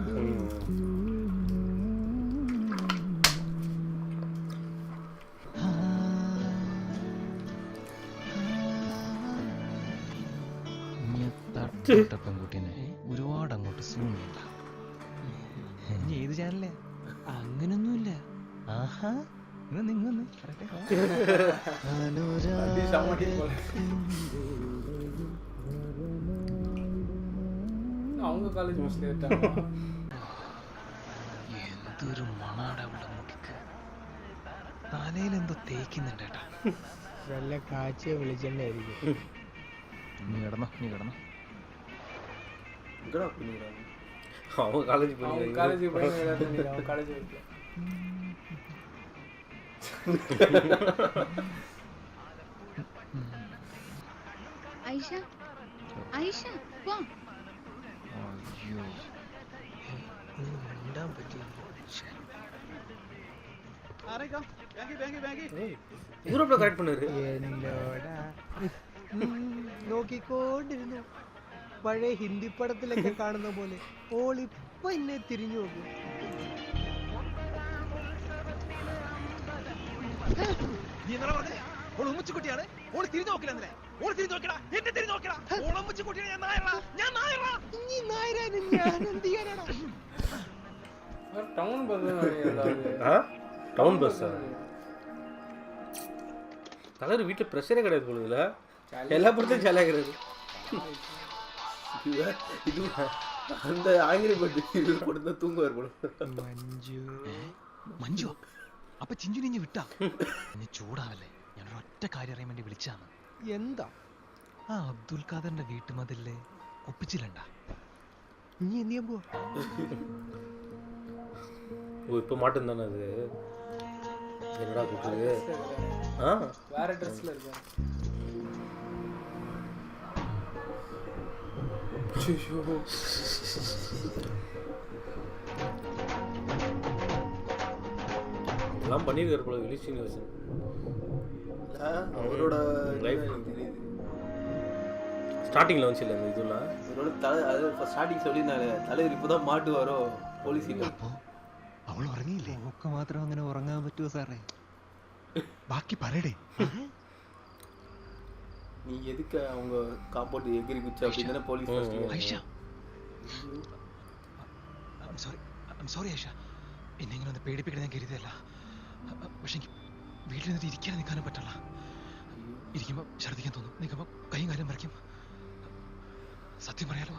Speaker 7: പെൺകുട്ടീനെ ഒരുപാട് അങ്ങോട്ട് സൂം ചെയ്യണ്ട. ഏത് ചാനലേ? അങ്ങനൊന്നുമില്ല. ആഹാ, നിങ്ങൊന്ന്
Speaker 3: அவங்க காலேஜ் மிஸ்
Speaker 7: എന്തൊരു മണാടെ അവിടെ മുടിക്ക്. തലയിലെന്തോ തേക്കുന്നുണ്ടേട്ടാ.
Speaker 3: വല്ല കാച്ചിയെ വിളിച്ചെന്നായിരിക്കും.
Speaker 7: നീ കിടന്നോ, നീ കിടന്നോ.
Speaker 1: அவங்க காலேஜ்
Speaker 17: ഐഷ, ഐഷ വാ.
Speaker 7: അയ്യോ,
Speaker 3: മിണ്ടാൻ പറ്റില്ല.
Speaker 1: യൂറോപ്പിൽ കറക്റ്റ് പണ്ണാரு.
Speaker 3: എന്നോടാ നോക്കിക്കൊണ്ടിരുന്നു. പഴയ ഹിന്ദി പടത്തിലൊക്കെ കാണുന്ന പോലെ ഓളിപ്പൊ എന്നെ തിരിഞ്ഞു നോക്കും.
Speaker 10: ഉമ്മച്ചിക്കുട്ടിയാണ്. ഓള് തിരിഞ്ഞു നോക്കില്ല. ഓള് തിരിഞ്ഞു നോക്കടാ, എന്നെ തിരിഞ്ഞു നോക്കടാ. ഓളമ്മച്ചിക്കുട്ടിയാണ്. ഞാൻ നായറാ, ഞാൻ നായറാ.
Speaker 3: നീ നായരാണ്, ഞാൻ എന്ത് ചെയ്യാനാണ്? ടൗൺ ബസ്
Speaker 1: டவுன் பஸ்ஸா? தலைவர் வீட்டில் ப்ரெஷரே கிடையாது போலுதுல, எல்லா படத்தையும் ஜாலியாகிறது.
Speaker 2: இது அந்த ആംഗ്രി ബഡ് ഇത് കൊടുത്ത തൂങ്ങുവാർ പോലും.
Speaker 7: മഞ്ജു, മഞ്ജു അപ്പൊ ചിഞ്ചു നിഞ്ഞ് വിട്ടാ? നീ ചൂടാവല്ലേ, ഞാനൊരു ഒറ്റ കാര്യം അറിയാൻ വേണ്ടി വിളിച്ചാണ്.
Speaker 3: എന്താ?
Speaker 7: ആ അബ്ദുൽ ഖാദറിന്റെ വീട്ടുമതിലെ ഒപ്പിച്ചില്ലണ്ട?
Speaker 3: നീ എന്ത് ചെയ്യാൻ പോവാ?
Speaker 1: ஓ இப்போ மாட்டும் தானே அது என்னடா கூப்பிடுது ஆ
Speaker 3: வேற ட்ரெஸ்ல இருக்கேன்.
Speaker 1: எல்லாம் பண்ணியிருக்காரு போல வினீத் ஸ்ரீனிவாசன்.
Speaker 2: அவரோட
Speaker 1: லைஃப் ஸ்டார்டிங்கில் வந்துச்சு இல்லை இந்த இதெல்லாம்
Speaker 2: அவரோட தலை அது ஸ்டார்டிங் சொல்லியிருந்தாங்க தலைவர் இப்போ தான் மாட்டு வரும் പോലീസില്ല.
Speaker 9: അവൾ ഉറങ്ങിയില്ലേ?
Speaker 7: ഒക്കെ മാത്രം അങ്ങനെ ഉറങ്ങാൻ പറ്റുമോ സാറേ?
Speaker 9: ബാക്കി പറയടേ.
Speaker 2: நீ எதுக்கு அவங்க காம்பவுண்ட் எகிரி குச்சி அப்படின்னு police
Speaker 7: Aisha I'm sorry Aisha, എന്നെ ഇങ്ങനെ ഒന്ന് പേടിപ്പിക്കണം ഞാൻ കരുതിയല്ല. പക്ഷെ എനിക്ക് വീട്ടിൽ നിന്നിട്ട് ഇരിക്കാൻ നിൽക്കാനും പറ്റില്ല. ഇരിക്കുമ്പോൾ ഛർദ്ദിക്കാൻ തോന്നും, നിൽക്കുമ്പോൾ കൈയും കാര്യം മറിക്കും. സത്യം പറയാലോ,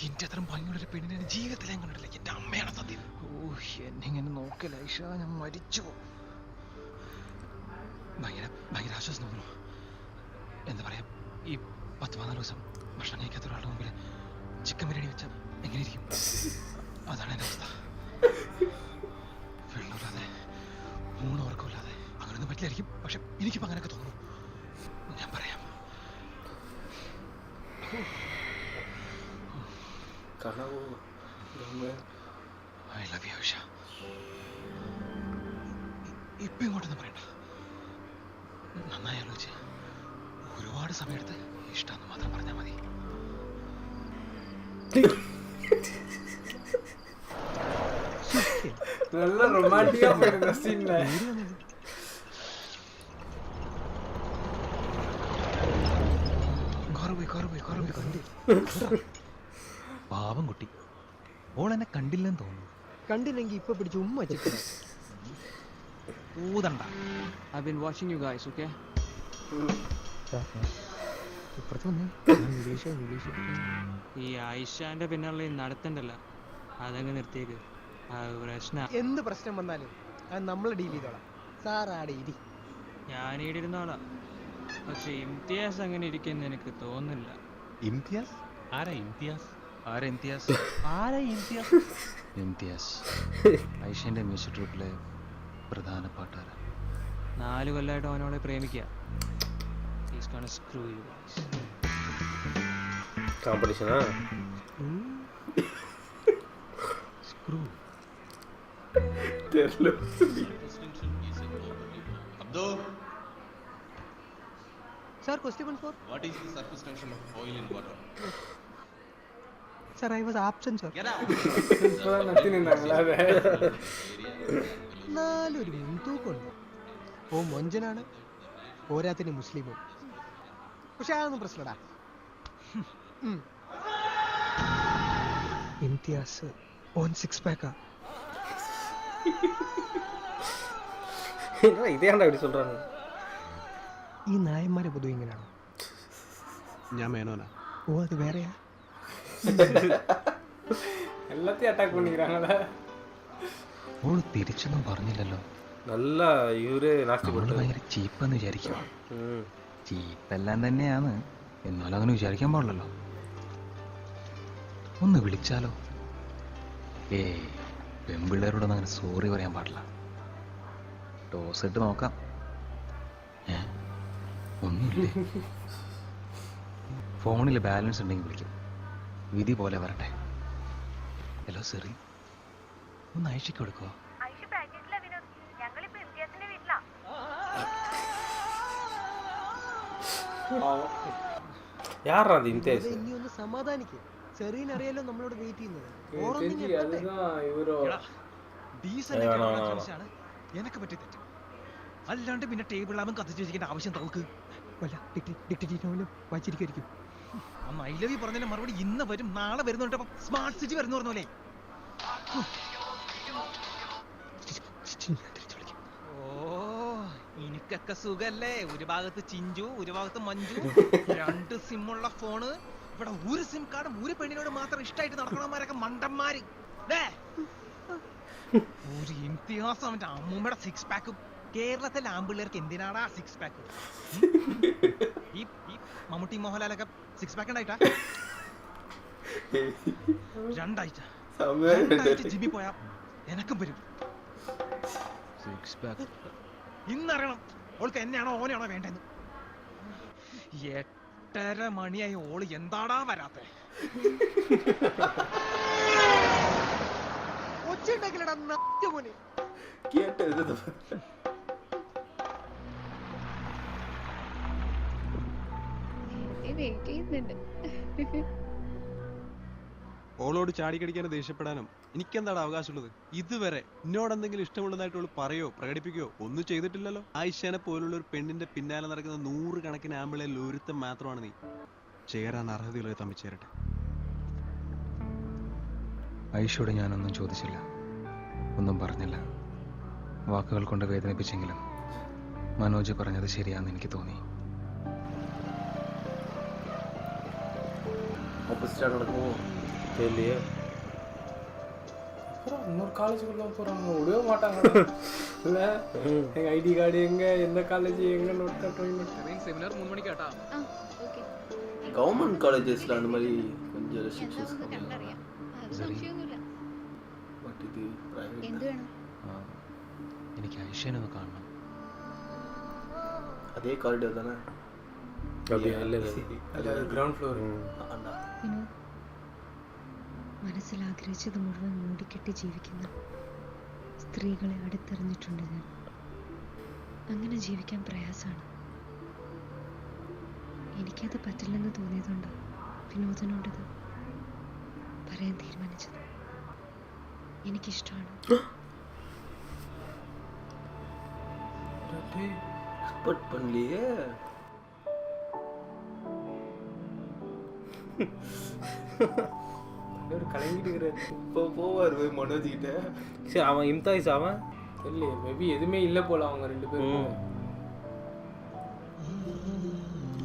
Speaker 7: എൻ്റെ അത്രയും ഭംഗിയുള്ളൊരു പെണ്ണിനെ എൻ്റെ ജീവിതത്തിൽ ഞാൻ കണ്ടിട്ടില്ല. എൻ്റെ അമ്മയാണ് സത്യം. ഓ എന്നെ ഇങ്ങനെ നോക്കല ഐഷ, ഞാൻ മരിച്ചു. ഭയങ്കര ഭയങ്കര ആശ്വാസം തോന്നുന്നു. എന്താ പറയാ, ഈ 10-14 ദിവസം ഭക്ഷണം കഴിക്കാത്ത ഒരാളുടെ മുമ്പിൽ ചിക്കൻ ബിരിയാണി വെച്ചാൽ എങ്ങനെയിരിക്കും? അതാണ് എൻ്റെ അവസ്ഥ. വെള്ളമില്ലാതെ ഊണുറക്കമില്ലാതെ അങ്ങനെയൊന്നും പറ്റില്ലായിരിക്കും. പക്ഷെ എനിക്കിപ്പോൾ അങ്ങനെയൊക്കെ തോന്നുന്നു. ഞാൻ പറയാം, ഐ ലവ് യു ഐഷ. ഇപ്പം ഇങ്ങോട്ടൊന്നും പറയണ്ട, നന്നായി ആലോചിച്ച് ഒരുപാട് സമയമെടുത്ത് ഇഷ്ടമെന്ന് മാത്രം പറഞ്ഞാൽ മതി.
Speaker 3: നല്ല റൊമാൻറ്റിക്കാ പോയിരുന്ന സീനിലെ
Speaker 7: പാവം കുട്ടി, ഓൾ എന്നെ കണ്ടില്ലെന്ന് തോന്നുന്നു.
Speaker 10: കണ്ടില്ലെങ്കിൽ ഇപ്പൊ പിടിച്ച് ഉമ്മ വെച്ചിട്ട്
Speaker 7: ഊതണ്ട.
Speaker 15: I've been watching you guys, okay? ഈ ആയിഷാന്റെ പിന്നുള്ള നടത്തണ്ടല്ലോ, അതങ്ങ് നിർത്തിയേക്ക്. പ്രശ്ന
Speaker 10: എന്ത് പ്രശ്നം വന്നാലും അത് നമ്മൾ ഡീൽ ചെയ്തോളാം. സാറാടെ ഇരി.
Speaker 15: ഞാനീടിരുന്നോളാം, പക്ഷെ ഇംതിയാസ് അങ്ങനെ ഇരിക്കുന്ന എനിക്ക് തോന്നുന്നില്ല.
Speaker 9: ഇംതിയാസ്?
Speaker 6: ആരാ ഇംതിയാസ്?
Speaker 7: ആരാ ഇംതിയാസ്?
Speaker 15: ആരാ ഇംതിയാസ്?
Speaker 7: ഇംതിയാസ് ഐഷന്റെ മ്യൂസിക് ട്രൂപ്പിലെ പ്രധാന പാട്ടുകാരൻ.
Speaker 15: 4 കൊല്ലമായിട്ട് അവനോളെ പ്രേമിക്കുക. He's gonna screw you guys.
Speaker 1: காம்படிஷனா?
Speaker 15: Screw.
Speaker 8: Abdo,
Speaker 10: Sir, question 4.
Speaker 8: what is the surface tension of oil in water?
Speaker 10: Sir, I was absent, sir.
Speaker 8: Get out.
Speaker 3: இப்பதான் നത്തിനുണ്ടാങ്ങളാ അതെ.
Speaker 10: നാലൊരു മുൻതൂക്കുണ്ട്. ഓ മൊഞ്ചനാണ്, പോരാത്തിന് മുസ്ലിമും. പക്ഷെ അതൊന്നും പ്രശ്നടാ. ഇംതിയാസ് ഓൻ 6 പാക്കാ.
Speaker 1: ഇതേണ്ട ഇവിടെ சொல்றாங்க.
Speaker 10: ഈ നായന്മാരെ പൊതുവെ ഇങ്ങനെയാണോ?
Speaker 9: ഞാൻ മേനോനാ.
Speaker 10: ഓ അത് വേറെയാ.
Speaker 3: എല്ലാத்தையும் അറ്റാക്ക് பண்ணிக்கிறாங்களா?
Speaker 7: ഓൾ തിരിച്ചൊന്നും പറഞ്ഞില്ലല്ലോ.
Speaker 1: നല്ല ഇവര് നാസ്തിപ്പെട്ടു.
Speaker 7: ഭയങ്കര ചീപ്പെന്ന് വിചാരിക്കും. ചീപ്പെല്ലാം തന്നെയാണ്, എന്നാലും അങ്ങനെ വിചാരിക്കാൻ പാടില്ലല്ലോ. ഒന്ന് വിളിച്ചാലോ? പെൺപിള്ളേരോടൊന്നും അങ്ങനെ സോറി പറയാൻ പാടില്ല. ടോസ് ഇട്ട് നോക്കാം. ഒന്നുമില്ലേ? ഫോണിൽ ബാലൻസ് ഉണ്ടെങ്കിൽ വിളിക്കും. വിധി പോലെ വരട്ടെ. ഹലോ സെറി, ഒന്ന് ഐഷയ്ക്ക് കൊടുക്കുമോ?
Speaker 1: யாரா அது இம்தியாஸ்?
Speaker 10: ഇനി ഒന്ന് സമാധാനിക്ക്. സെറീൻ അറിയാലോ നമ്മളോട് വെയിറ്റ് ചെയ്യുന്നത്.
Speaker 7: എനക്ക് പറ്റിയ തെറ്റ് അല്ലാണ്ട് പിന്നെ ടേബിളിലാവും കത്തിച്ച് വെച്ചിരിക്കേണ്ട ആവശ്യം തോക്ക്
Speaker 10: വല്ല ഡിക്റ്റേറ്ററിനും വായിച്ചിരിക്കും.
Speaker 7: അന്ന് ഐ ലവ് യു പറഞ്ഞതിന്റെ മറുപടി ഇന്ന് വരും, നാളെ വരുന്നുണ്ട്. സ്മാർട്ട് സിറ്റി വരുന്നു പറഞ്ഞോലെ. എനിക്കൊക്കെ സുഖല്ലേ? ഒരു ഭാഗത്ത് ചിഞ്ചു, ഒരു ഭാഗത്ത് മഞ്ജു, 2 സിമ്മുള്ള ഫോണ്. ഇവിടെ ഒരു സിം കാർഡും ഒരു പെണ്ണിനോട് മാത്രം ഇഷ്ടമായിട്ട് നടക്കണമാരൊക്കെ മണ്ടന്മാര്. ഒരു ഇംതിയാസ് അവന്റെ അമ്മൂമ്മയുടെ 6 പാക്കും. കേരളത്തിലെ ആമ്പിള്ളേർക്ക് എന്തിനാടാ 6 പാക്ക്? ഈ മമ്മൂട്ടി മോഹൻലാലൊക്കെ 6 പാക്ക് ഉണ്ടായിട്ടാ? 2 ആഴ്ച ജിമ്മി പോയാ എനക്കും വരും. Six pack.
Speaker 16: ഇന്നറിയണം ഓൾക്ക് എന്നെയാണോ ഓനെയാണോ വേണ്ടെന്ന്. 8:30 മണിയായി ഓള് എന്താടാ വരാത്തെ? ഒച്ചയുണ്ടാക്കില്ലടാ മോനെ.
Speaker 17: വെയിറ്റ് ചെയ്യുന്നുണ്ട്.
Speaker 18: ഓളോട് ചാടിക്കടിക്കാനും ദേഷ്യപ്പെടാനും എനിക്കെന്താണ് അവകാശമുള്ളത്? ഇതുവരെ എന്നോട് എന്തെങ്കിലും ഇഷ്ടമുള്ളതായിട്ട് ഓള് പറയോ പ്രകടിപ്പിക്കുകയോ ഒന്നും ചെയ്തിട്ടില്ലല്ലോ. ആയിഷാനെ പോലുള്ള ഒരു പെണ്ണിന്റെ പിന്നാലെ നടക്കുന്ന 100 കണക്കിന് ആമ്പിളയിൽ ഒരുത്തം മാത്രമാണ് നീ. ചേരാൻ അർഹതയുള്ളത് തമ്മിൽ ചേരട്ടെ.
Speaker 7: ഐഷയോട് ഞാനൊന്നും ചോദിച്ചില്ല, ഒന്നും പറഞ്ഞില്ല. വാക്കുകൾ കൊണ്ട് വേദനിപ്പിച്ചെങ്കിലും മനോജ് പറഞ്ഞത് ശരിയാണെന്ന് എനിക്ക് തോന്നി.
Speaker 1: தெரியலையே.
Speaker 3: அப்புறம் இன்னொரு காலேஜுக்குள்ள போகிறாங்க, விடவே மாட்டாங்க. இல்லை எங்கள் ஐடி கார்டு எங்கே, எந்த காலேஜ் எங்கே நோட்
Speaker 16: സെമിനാർ 3 മണിക്ക് കേട്ടാ.
Speaker 2: கவர்மெண்ட் காலேஜஸ்ல அந்த மாதிரி கொஞ்சம் ரெஸ்ட்ரிக்ஷன்ஸ்
Speaker 17: കണ്ടറിയാം, അത് സംശയമൊന്നുമില്ല.
Speaker 2: பட் இது பிரைவேட்.
Speaker 17: എന്ത് വേണം?
Speaker 7: എനിക്ക് ഐഷേനെ ഒന്ന് കാണണം.
Speaker 2: அதே காரிடோர் தானே?
Speaker 3: Ground floor.
Speaker 19: മനസ്സിൽ ആഗ്രഹിച്ചത് മുഴുവൻ മൂടിക്കെട്ടി ജീവിക്കുന്ന സ്ത്രീകളെ അടുത്തെറിഞ്ഞിട്ടുണ്ട് ഞാൻ. അങ്ങനെ ജീവിക്കാൻ പ്രയാസമാണ്. എനിക്കത് പറ്റില്ലെന്ന് തോന്നിയതുകൊണ്ട് വിനോദനോടത് പറയാൻ തീരുമാനിച്ചത്. എനിക്കിഷ്ടമാണ്.
Speaker 2: பண்ணலையே.
Speaker 3: ஒரு கலங்கிட்டு இருக்கிறாரு.
Speaker 2: இப்போ போவார் போய் மனோஜ் கிட்ட.
Speaker 1: சரி, அவன் இம்தாயிஸ் அவன்
Speaker 3: இல்லையே, மேபி எதுவுமே இல்லை போல அவங்க 2 பேரும்.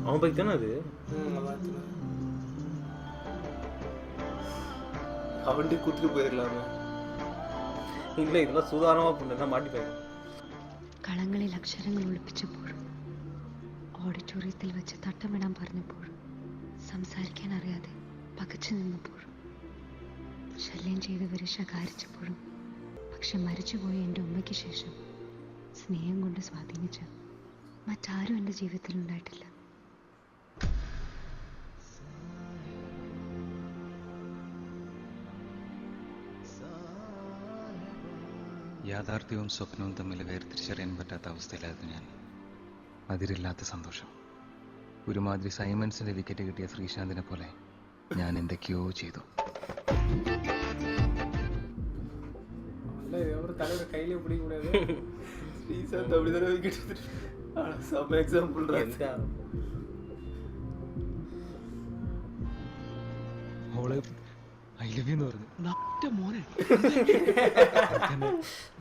Speaker 1: அவன் பைக் தானே அது?
Speaker 2: அவன்ட்டு கூட்டிட்டு போயிடலாமே.
Speaker 1: இல்லை, இதெல்லாம் சுதாரணமாக பண்ணா மாட்டிப்பாங்க.
Speaker 19: കളങ്ങളിൽ അക്ഷരങ്ങൾ ഒളിപ്പിച്ചപ്പോഴും ഓഡിറ്റോറിയത്തിൽ വെച്ച് തട്ടമിടാൻ പറഞ്ഞപ്പോഴും സംസാരിക്കാൻ അറിയാതെ പകച്ചു നിന്നപ്പോഴും ശല്യം ചെയ്തവരെ ശകാരിച്ചപ്പോഴും പക്ഷെ മരിച്ചുപോയ എൻ്റെ ഉമ്മയ്ക്ക് ശേഷം സ്നേഹം കൊണ്ട് സ്വാധീനിച്ച മറ്റാരും എൻ്റെ ജീവിതത്തിൽ ഉണ്ടായിട്ടില്ല.
Speaker 7: യാഥാർത്ഥ്യവും സ്വപ്നവും തമ്മിൽ വേർതിരിച്ചറിയാൻ പറ്റാത്ത അവസ്ഥയിലായിരുന്നു ഞാൻ. അതിരില്ലാത്ത സന്തോഷം. ഒരുമാതിരി സൈമൺസിന്റെ വിക്കറ്റ് കിട്ടിയ ശ്രീശാന്തിനെ പോലെ ഞാൻ എന്തൊക്കെയോ ചെയ്തു.
Speaker 3: தலைவர் கையிலே பிடிக்க கூடாது.
Speaker 2: ஸ்ரீசாந்த் அப்படிதானே விக்கெட் எடுத்துட்டு. சம் எக்ஸாம்பிள்
Speaker 7: എന്താ അവള് ഐ ലവ് യു എന്ന് പറഞ്ഞു.
Speaker 16: മോനെ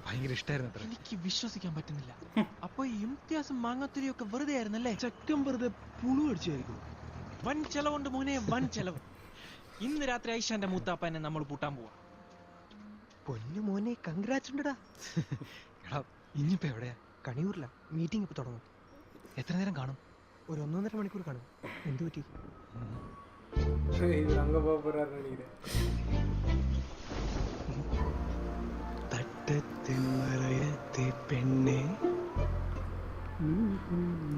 Speaker 7: ഭയങ്കര ഇഷ്ടമായിരുന്നു അത്ര.
Speaker 16: എനിക്ക് വിശ്വസിക്കാൻ പറ്റുന്നില്ല. അപ്പൊ ഇംതിയാസും മാങ്ങാത്തുരിയൊക്കെ വെറുതെ ആയിരുന്നല്ലേ? ചെക്കൻ വെറുതെ പുളു അടിച്ചായിരിക്കും. വൻ ചെലവുണ്ട് മോനെ, വൻ ചെലവ്. ഇന്ന് രാത്രി ഐഷാന്റെ മൂത്താപ്പനെ നമ്മൾ പൂട്ടാൻ പോവാ.
Speaker 10: പൊന്നു മോനെ, കൺഗ്രാറ്റ്സ് ഉണ്ടടാ.
Speaker 7: എടാ, ഇനിയിപ്പോ എവിടെയാ?
Speaker 10: കണിയൂരില്ല. മീറ്റിംഗ് ഇപ്പൊ തുടങ്ങും.
Speaker 7: എത്ര നേരം കാണും?
Speaker 10: ഒരു 1.5 മണിക്കൂർ കാണും. എന്തു പറ്റി?
Speaker 3: இவர் அங்கே போக போகிறாரு நினைக்கிறேன்.
Speaker 10: பெண்ணே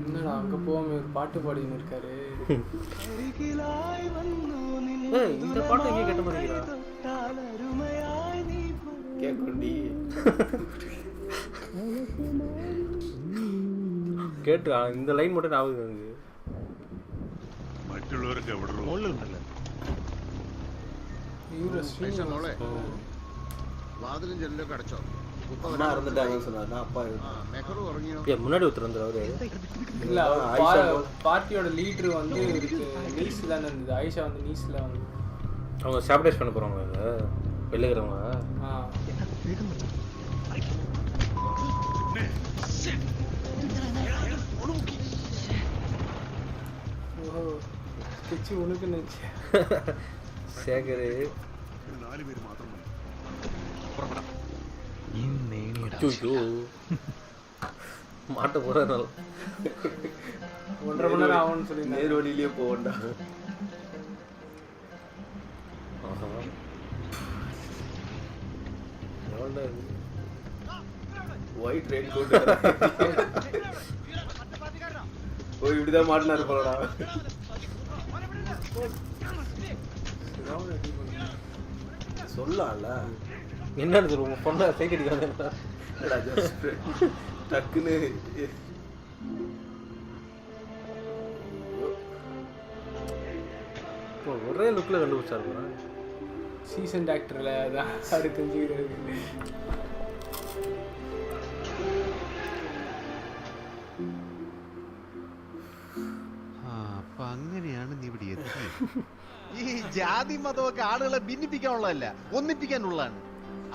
Speaker 3: என்னடா அங்கே போகாம ஒரு பாட்டு பாடின்னு இருக்காரு.
Speaker 1: இந்த பாட்டு எங்கே கேட்ட மாதிரி
Speaker 2: கேட்குண்டி
Speaker 1: கேட்டு இந்த லைன் மட்டும் ஞாபகம் இருக்கு.
Speaker 8: മറ്റുള്ളവർക്ക് എവിടെ വാതിലും ജനലൊക്കെ അടച്ചോ?
Speaker 2: அம்மா இறந்துட்டாங்கன்னு சொன்னாரு. அப்பா
Speaker 8: மெஹரு உறங்கியோ?
Speaker 1: முன்னாடி ஒருத்தர் அவரு
Speaker 3: இல்லை, பார்ட்டியோட லீடர் வந்து நீஸ் தானே இருந்தது. ஆயிஷா வந்து நீஸில் வந்து
Speaker 1: அவங்க சாப்பிடேஸ் பண்ண போகிறாங்க வெளிக்கிறவங்க.
Speaker 3: பிச்சு உனக்குன்னு
Speaker 1: சேகரு
Speaker 8: 4 പേര് മാത്രം
Speaker 1: மாட்ட போறதுனால
Speaker 3: 1.5 மணி நேரம் ஆகும்னு சொல்லி
Speaker 2: நேர் வழியிலேயே போகண்டா.
Speaker 1: எவ்வளோ
Speaker 2: ஒயிட் ரெயின் கோட் ஓ இப்படிதான் மாட்டினாரு போலடா. சொல்லலாம்ல
Speaker 1: என்னன்னு சொல்லுவோம் பொண்ணை சைக்கடிக்க வந்தேன்
Speaker 2: டக்குன்னு
Speaker 1: ஒரே லுக்கில் கண்டுபிடிச்சாரு போகிறேன்.
Speaker 3: சீசன் டாக்டரில் தான் அது தெரிஞ்சுக்கிறது.
Speaker 9: അപ്പൊ അങ്ങനെയാണ് നീ ഇവിടെ എത്തിയത്. ഈ ജാതി മതമൊക്കെ ആളുകളെ ഭിന്നിപ്പിക്കാനുള്ളതല്ല, ഒന്നിപ്പിക്കാനുള്ളതാണ്.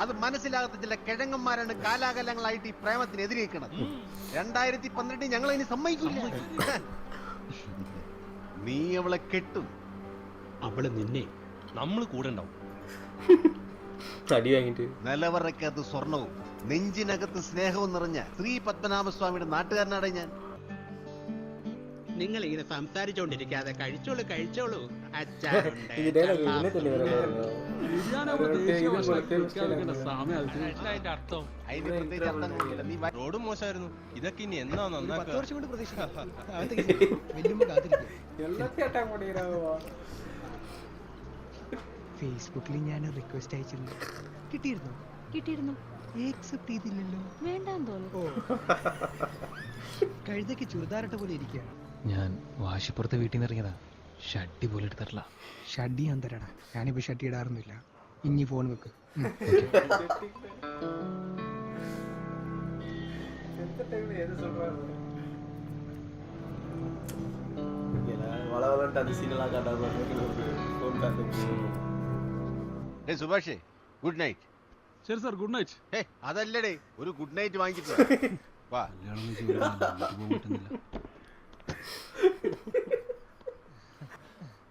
Speaker 9: അത് മനസ്സിലാകാത്ത ചില കിഴങ്ങന്മാരാണ് കാലാകാലങ്ങളായിട്ട് ഈ പ്രേമത്തിന് എതിരേക്കണത്. 2012 ഞങ്ങൾ അതിന് സമ്മതിക്കില്ല. നീ അവളെ കെട്ടും,
Speaker 14: അവള് നിന്നെ നമ്മൾ കൂടെ ഉണ്ടാവും.
Speaker 1: അടി വാങ്ങിട്ട്
Speaker 9: നിലവറയ്ക്കകത്ത് സ്വർണവും നെഞ്ചിനകത്ത് സ്നേഹവും നിറഞ്ഞ ശ്രീ പത്മനാഭസ്വാമിയുടെ നാട്ടുകാരനാടെ ഞാൻ.
Speaker 5: നിങ്ങൾ ഇങ്ങനെ സംസാരിച്ചോണ്ടിരിക്കാതെ കഴിച്ചോളൂ കഴിച്ചോളൂ.
Speaker 6: അതിന്റെ അർത്ഥം
Speaker 14: റോഡ് മോശമായിരുന്നു. ഇതൊക്കെ ഇനി എന്നാ നന്നാക്കുക?
Speaker 20: ഫേസ്ബുക്കിൽ ഞാൻ റിക്വസ്റ്റ് അയച്ചിരുന്നു. കിട്ടിയിരുന്നോ?
Speaker 19: കിട്ടിയിരുന്നു.
Speaker 20: ആക്സെപ്റ്റ് ചെയ്തില്ലല്ലോ.
Speaker 19: വേണ്ടാന്ന് തോന്നുന്നു.
Speaker 20: കഴുതയ്ക്ക് ചുരിദാറിട്ട പോലെ ഇരിക്കുക.
Speaker 7: ഞാൻ വാശിപ്പുറത്ത് വീട്ടിൽ നിന്ന് ഇറങ്ങിയതാ. ഷഡ്ഡി പോലെ എടുത്തിട്ടില്ല.
Speaker 20: ഷഡ്ഡി ഞാൻ തരാടാ. ഞാനിപ്പോ ഷഡ്ഡി ഇടാറൊന്നുമില്ല. ഇനി ഫോൺ വെക്ക്.
Speaker 9: സുഭാഷേ ഗുഡ് നൈറ്റ്.
Speaker 18: ശരി സാർ, ഗുഡ് നൈറ്റ്.
Speaker 9: അതല്ലടേ, ഒരു ഗുഡ് നൈറ്റ് വാങ്ങിച്ചിട്ട് വാ.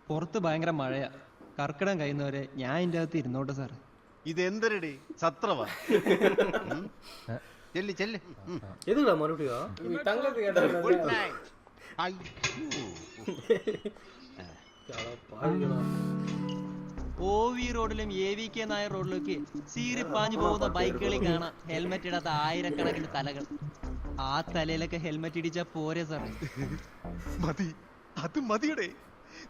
Speaker 15: പുറത്ത് ഭയങ്കര മഴയാ. കർക്കിടം കഴിയുന്നവരെ ഞാൻ ഇതിന്റെ അകത്ത് ഇരുന്നോട്ടെ സാർ.
Speaker 9: ഇതെന്തരടേ, സത്രവാ? ചെല്ല് ചെല്ല്.
Speaker 1: எதுக்குடா மறுபடியும்
Speaker 9: ഗുഡ് നൈറ്റ്.
Speaker 15: OV റോഡിലും AVK നായർ റോഡിലൊക്കെ സീറിപ്പാഞ്ഞു പോകുന്ന ബൈക്കുകളിൽ കാണാം ഹെൽമെറ്റ് ഇടാത്ത ആയിരക്കണക്കിന് തലകൾ. ആ തലയിലൊക്കെ ഹെൽമെറ്റ് ഇടിച്ചാ പോരെ സാറേ?
Speaker 9: മതി, അത് മതിയടേ.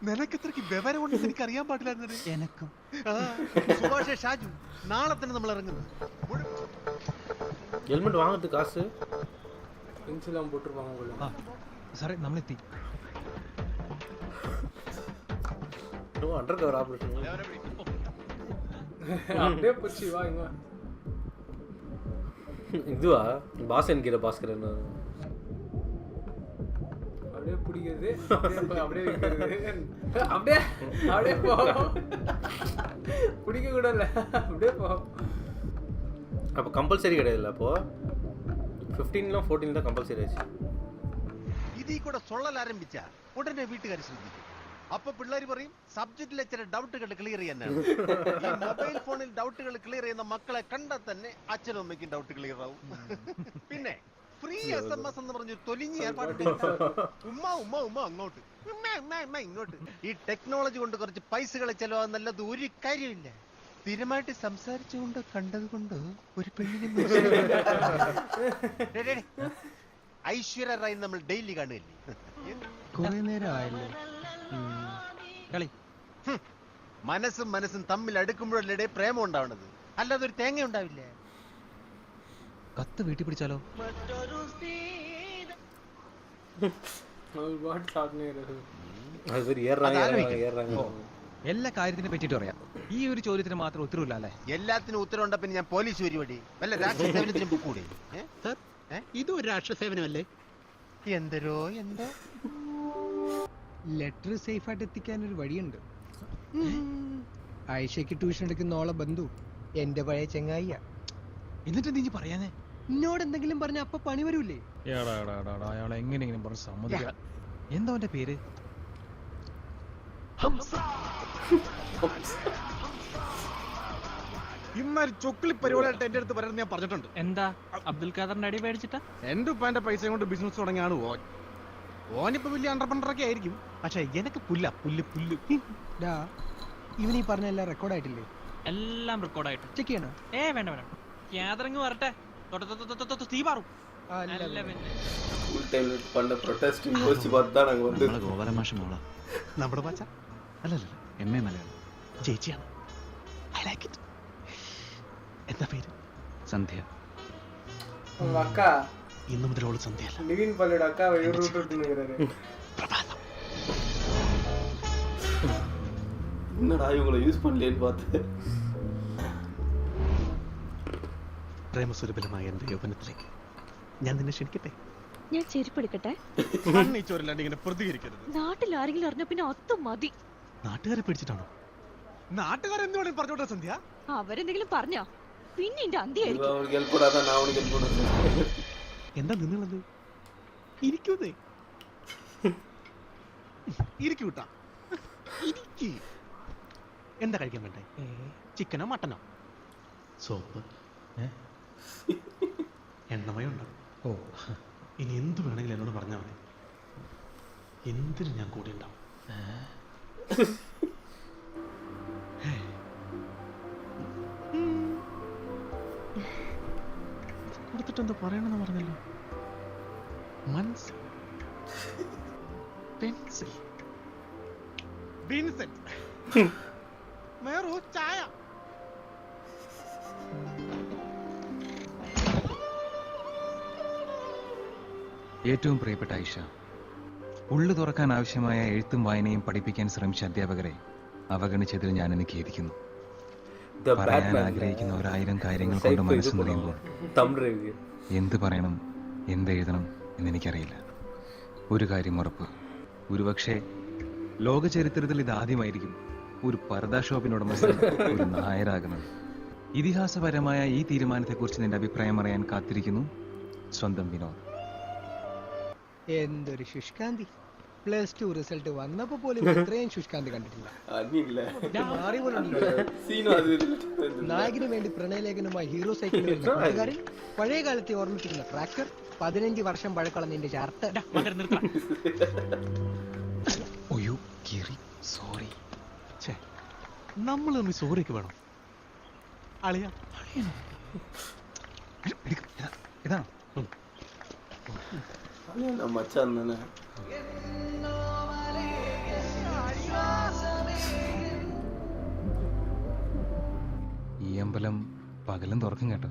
Speaker 9: നിനക്കത്രയ്ക്ക് വിവരമുണ്ടെന്ന് എനിക്ക് അറിയാൻ പാടില്ലായിരുന്നേ.
Speaker 15: എനക്കും.
Speaker 9: സുഭാഷേ, ഷാജു, നാളെ തന്നെ നമ്മൾ ഇറങ്ങുന്നു.
Speaker 1: ஹெல்மெட் வாங்குறதுக்கு காசு
Speaker 3: பென்சிலாம் போட்டுருப்பாங்க போல.
Speaker 15: സാറേ നമ്മളെത്തി.
Speaker 1: அண்டர் கவர் ஆபரேஷன்
Speaker 3: அப்படியே போச்சு. வா இங்க.
Speaker 1: இதுவா பாஸ் என்கிற பாஸ்கர் என்ன
Speaker 3: அப்படியே பிடிக்கிறது, அப்படியே வைக்கிறது, அப்படியே அப்படியே போ. பிடிக்க கூட இல்லை, அப்படியே போ.
Speaker 1: அப்போ கம்பல்சரி கிடையாது. அப்போ 15 14 தான் கம்பல்சரி ஆச்சு.
Speaker 9: ഇതിൽ കൂടെ സൊള്ളൽ ആരംഭിച്ച ഉടനെ വീട്ടുകാർ ശ്രദ്ധിക്കും. അപ്പൊ പിള്ളേർ പറയും സബ്ജക്റ്റിലെ ചില ഡൗട്ടുകൾ ക്ലിയർ ചെയ്യാനാണ്. ഈ മൊബൈൽ ഫോണിൽ ഡൗട്ടുകൾ ക്ലിയർ ചെയ്യുന്ന മക്കളെ കണ്ടാൽ തന്നെ അച്ഛനും അമ്മയ്ക്കും ഡൗട്ട് ക്ലിയർ ആവും. പിന്നെ ഫ്രീ SMS എന്ന് പറഞ്ഞ് തൊലിഞ്ഞ് ഏർപ്പാട്. ഉമ്മ ഉമ്മ ഉമ്മ അങ്ങോട്ട്, ഉമ്മ ഉമ്മ ഉമ്മ ഇങ്ങോട്ട്. ഈ ടെക്നോളജി കൊണ്ട് കുറച്ച് പൈസകളെ ചെലവാന്നല്ലാതെ ഒരു കാര്യമില്ല. സ്ഥിരമായിട്ട് സംസാരിച്ചുകൊണ്ട് കണ്ടത് കൊണ്ട് ഒരു പെണ്ണിനെ ഐശ്വര്യ റായ് നമ്മൾ ഡെയിലി കാണുകയല്ലേ?
Speaker 20: കുറെ നേരമായല്ലോ
Speaker 15: കളി.
Speaker 9: മനസ്സും മനസ്സും തമ്മിൽ അടുക്കുമ്പോഴല്ലേ പ്രേമം ഉണ്ടാവുന്നത്, അല്ലാതെ ഒരു തേങ്ങ ഉണ്ടാവില്ല.
Speaker 15: കത്ത് വീട്ടിൽ പിടിച്ചാലോ? എല്ലാ കാര്യത്തിനെ പറ്റിയിട്ട് പറയാം. ഈ ഒരു ചോദ്യത്തിന് മാത്രം ഉത്തരവില്ല അല്ലേ?
Speaker 9: എല്ലാത്തിനും ഉത്തരവുണ്ട. പിന്നെ ഞാൻ പോലീസ് പരിപാടി വല്ല രാഷ്ട്രീയ സേവനത്തിനും പൊക്കൂടെ?
Speaker 5: ഇതും ഒരു രാഷ്ട്രീയ സേവനമല്ലേ?
Speaker 9: എന്തരോ എന്തോ.
Speaker 20: ലെറ്റർ സേഫ് ആയിട്ട് എത്തിക്കാൻ ഒരു വഴിയുണ്ട്. ആയിഷയ്ക്ക് ട്യൂഷൻ എടുക്കുന്ന ഓളെ ബന്ധു എന്റെ പഴയ ചെങ്ങായിയാ.
Speaker 15: എന്നിട്ട് നീ പറയാനേ?
Speaker 20: എന്നോട് എന്തെങ്കിലും പറഞ്ഞ അപ്പൊ പണി വരൂലേ?
Speaker 15: അയാളെ എങ്ങനെയെങ്കിലും പറഞ്ഞ് സമ്മതിക്കാം. എന്താ അവന്റെ പേര്?
Speaker 18: ഇന്നൊരു ചൊക്കിളി പരിപാടിയായിട്ട് എന്റെ അടുത്ത് വരണം ഞാൻ പറഞ്ഞിട്ടുണ്ട്.
Speaker 15: എന്താ അബ്ദുൽ ഖാദറിന്റെ അടി പേടിച്ചിട്ടാ?
Speaker 18: എന്റെ ഉപ്പാന്റെ പൈസ കൊണ്ട് ബിസിനസ് തുടങ്ങിയാണ് ഓൻ. ഓനിപ്പോ വലിയ അണ്ടർപണ്ടറൊക്കെ ആയിരിക്കും, പക്ഷെ എനിക്ക് പുല്ല പുല്ല് പുല്ല്.
Speaker 20: ഇവനീ പറഞ്ഞ എല്ലാം റെക്കോർഡായിട്ടില്ലേ?
Speaker 15: എല്ലാം റെക്കോർഡായിട്ട്
Speaker 20: ചെക്ക് ചെയ്യണോ?
Speaker 15: വേണ്ട വേണ്ട, ഗ്യാതറിങ് വരട്ടെ.
Speaker 16: തീ പാറും
Speaker 2: ഫുൾ ടൈം പണ്ട് പ്രൊട്ടസ്റ്റിംഗ് യോജിച്ച് പത്താണ് അങ്ങ് വന്നത്.
Speaker 8: ഗോപാലമാഷ മോള നമ്മുടെ പാച്ച അല്ലല്ല MA മലയാളം ചേച്ചിയാണ്. I like it. എന്താ പേര്? സന്ധ്യ.
Speaker 3: உங்க அக்கா
Speaker 8: ഇന്നു മുതൽ ഓള് സന്ധ്യ അല്ല.
Speaker 3: நிவின் பல்லியோட அக்கா இவர் விட்டு நிற்கிறாரு.
Speaker 2: என்னடா இவங்களை யூஸ் பண்ணலேன்னு பார்த்து
Speaker 8: പ്രേമസ്വരൂപമായ എന്റെ യൗവനത്തിലേക്ക് ഞാൻ നിന്നെ ക്ഷണിക്കട്ടെ?
Speaker 19: ഞാൻ ചെരുപ്പെടുക്കട്ടെ?
Speaker 18: ചോരില്ലാണ്ട് ഇങ്ങനെ പ്രതികരിക്കരുത്.
Speaker 19: നാട്ടിൽ ആരെങ്കിലും അറിഞ്ഞ പിന്നെ ഒത്തും മതി.
Speaker 8: നാട്ടുകാരെ പേടിച്ചിട്ടാണോ?
Speaker 18: നാട്ടുകാരെന്ത് വേണേലും പറഞ്ഞോട്ടെ സന്ധ്യ.
Speaker 19: അവരെന്തെങ്കിലും പറഞ്ഞോ പിന്നെ എന്റെ അന്ത്യായിരിക്കും.
Speaker 2: அவனுக்கு ஹெல்ப் பண்ணாத நான் அவனுக்கு ஹெல்ப் பண்ணுறேன்.
Speaker 8: എന്താ നിന്നുള്ളത്? ഇരിക്കൂന്നേ.
Speaker 18: ഇരിക്കൂട്ടാ.
Speaker 8: ഇരിക്ക്. എന്താ കഴിക്കാൻ വേണ്ടേ? ചിക്കനോ മട്ടനോ? സോപ്പ് എണ്ണമയുണ്ടോ? ഓ ഇനി എന്ത് വേണമെങ്കിലും എന്നോട് പറഞ്ഞാൽ മതി. എന്തിനും ഞാൻ കൂടെ ഉണ്ടാവും. കൊടുത്തിട്ട് എന്താ പറയണമെന്ന് പറഞ്ഞല്ലോ. മനസ്സിൽ പെൻസിൽ
Speaker 18: വിൻസെന്റ് മേറു ചായ.
Speaker 7: ഏറ്റവും പ്രിയപ്പെട്ട ആയിഷ, ഉള്ളു തുറക്കാൻ ആവശ്യമായ എഴുത്തും വായനയും പഠിപ്പിക്കാൻ ശ്രമിച്ച അധ്യാപകരെ അവഗണിച്ചതിൽ ഞാനിന്ന് ഖേദിക്കുന്നു. പറയാൻ ആഗ്രഹിക്കുന്ന 1000 കാര്യങ്ങൾ കൊണ്ട് മനസ്സ് നിറയുമ്പോൾ എന്ത് പറയണം എന്തെഴുതണം എന്നെനിക്കറിയില്ല. ഒരു കാര്യം ഉറപ്പ്, ഒരുപക്ഷെ ലോക ചരിത്രത്തിൽ ഇതാദ്യമായിരിക്കും ഒരു പർദാ ഷോപ്പിനുടമസ്ഥൻ ഒരു നായരാകുന്നത്. ഇതിഹാസപരമായ ഈ തീരുമാനത്തെക്കുറിച്ച് നിന്റെ അഭിപ്രായം അറിയാൻ കാത്തിരിക്കുന്നു. സ്വന്തം വിനോദ്.
Speaker 20: എന്തൊരു ശുഷ്കാന്തി. +2 റിസൾട്ട് വന്നപ്പോ പോലും ഇത്രയും ശുഷ്കാന്തി കണ്ടിട്ടില്ല. നായകന് വേണ്ടി പ്രണയലേഖനമായി ഹീറോ സൈക്കിൾ പഴയ കാലത്തെ ഓർമ്മിപ്പിക്കുന്ന ട്രാക്ടർ, 15 വർഷം പഴക്കമുള്ള നിന്റെ ഷർട്ട്.
Speaker 8: സോറി. നമ്മൾ തമ്മിൽ സോറിക്ക് വേണം. അളിയ
Speaker 7: ഇതാണോ
Speaker 2: മച്ചാൻ തന്നെ.
Speaker 7: ഈ അമ്പലം പകലും തുറക്കും കേട്ടോ.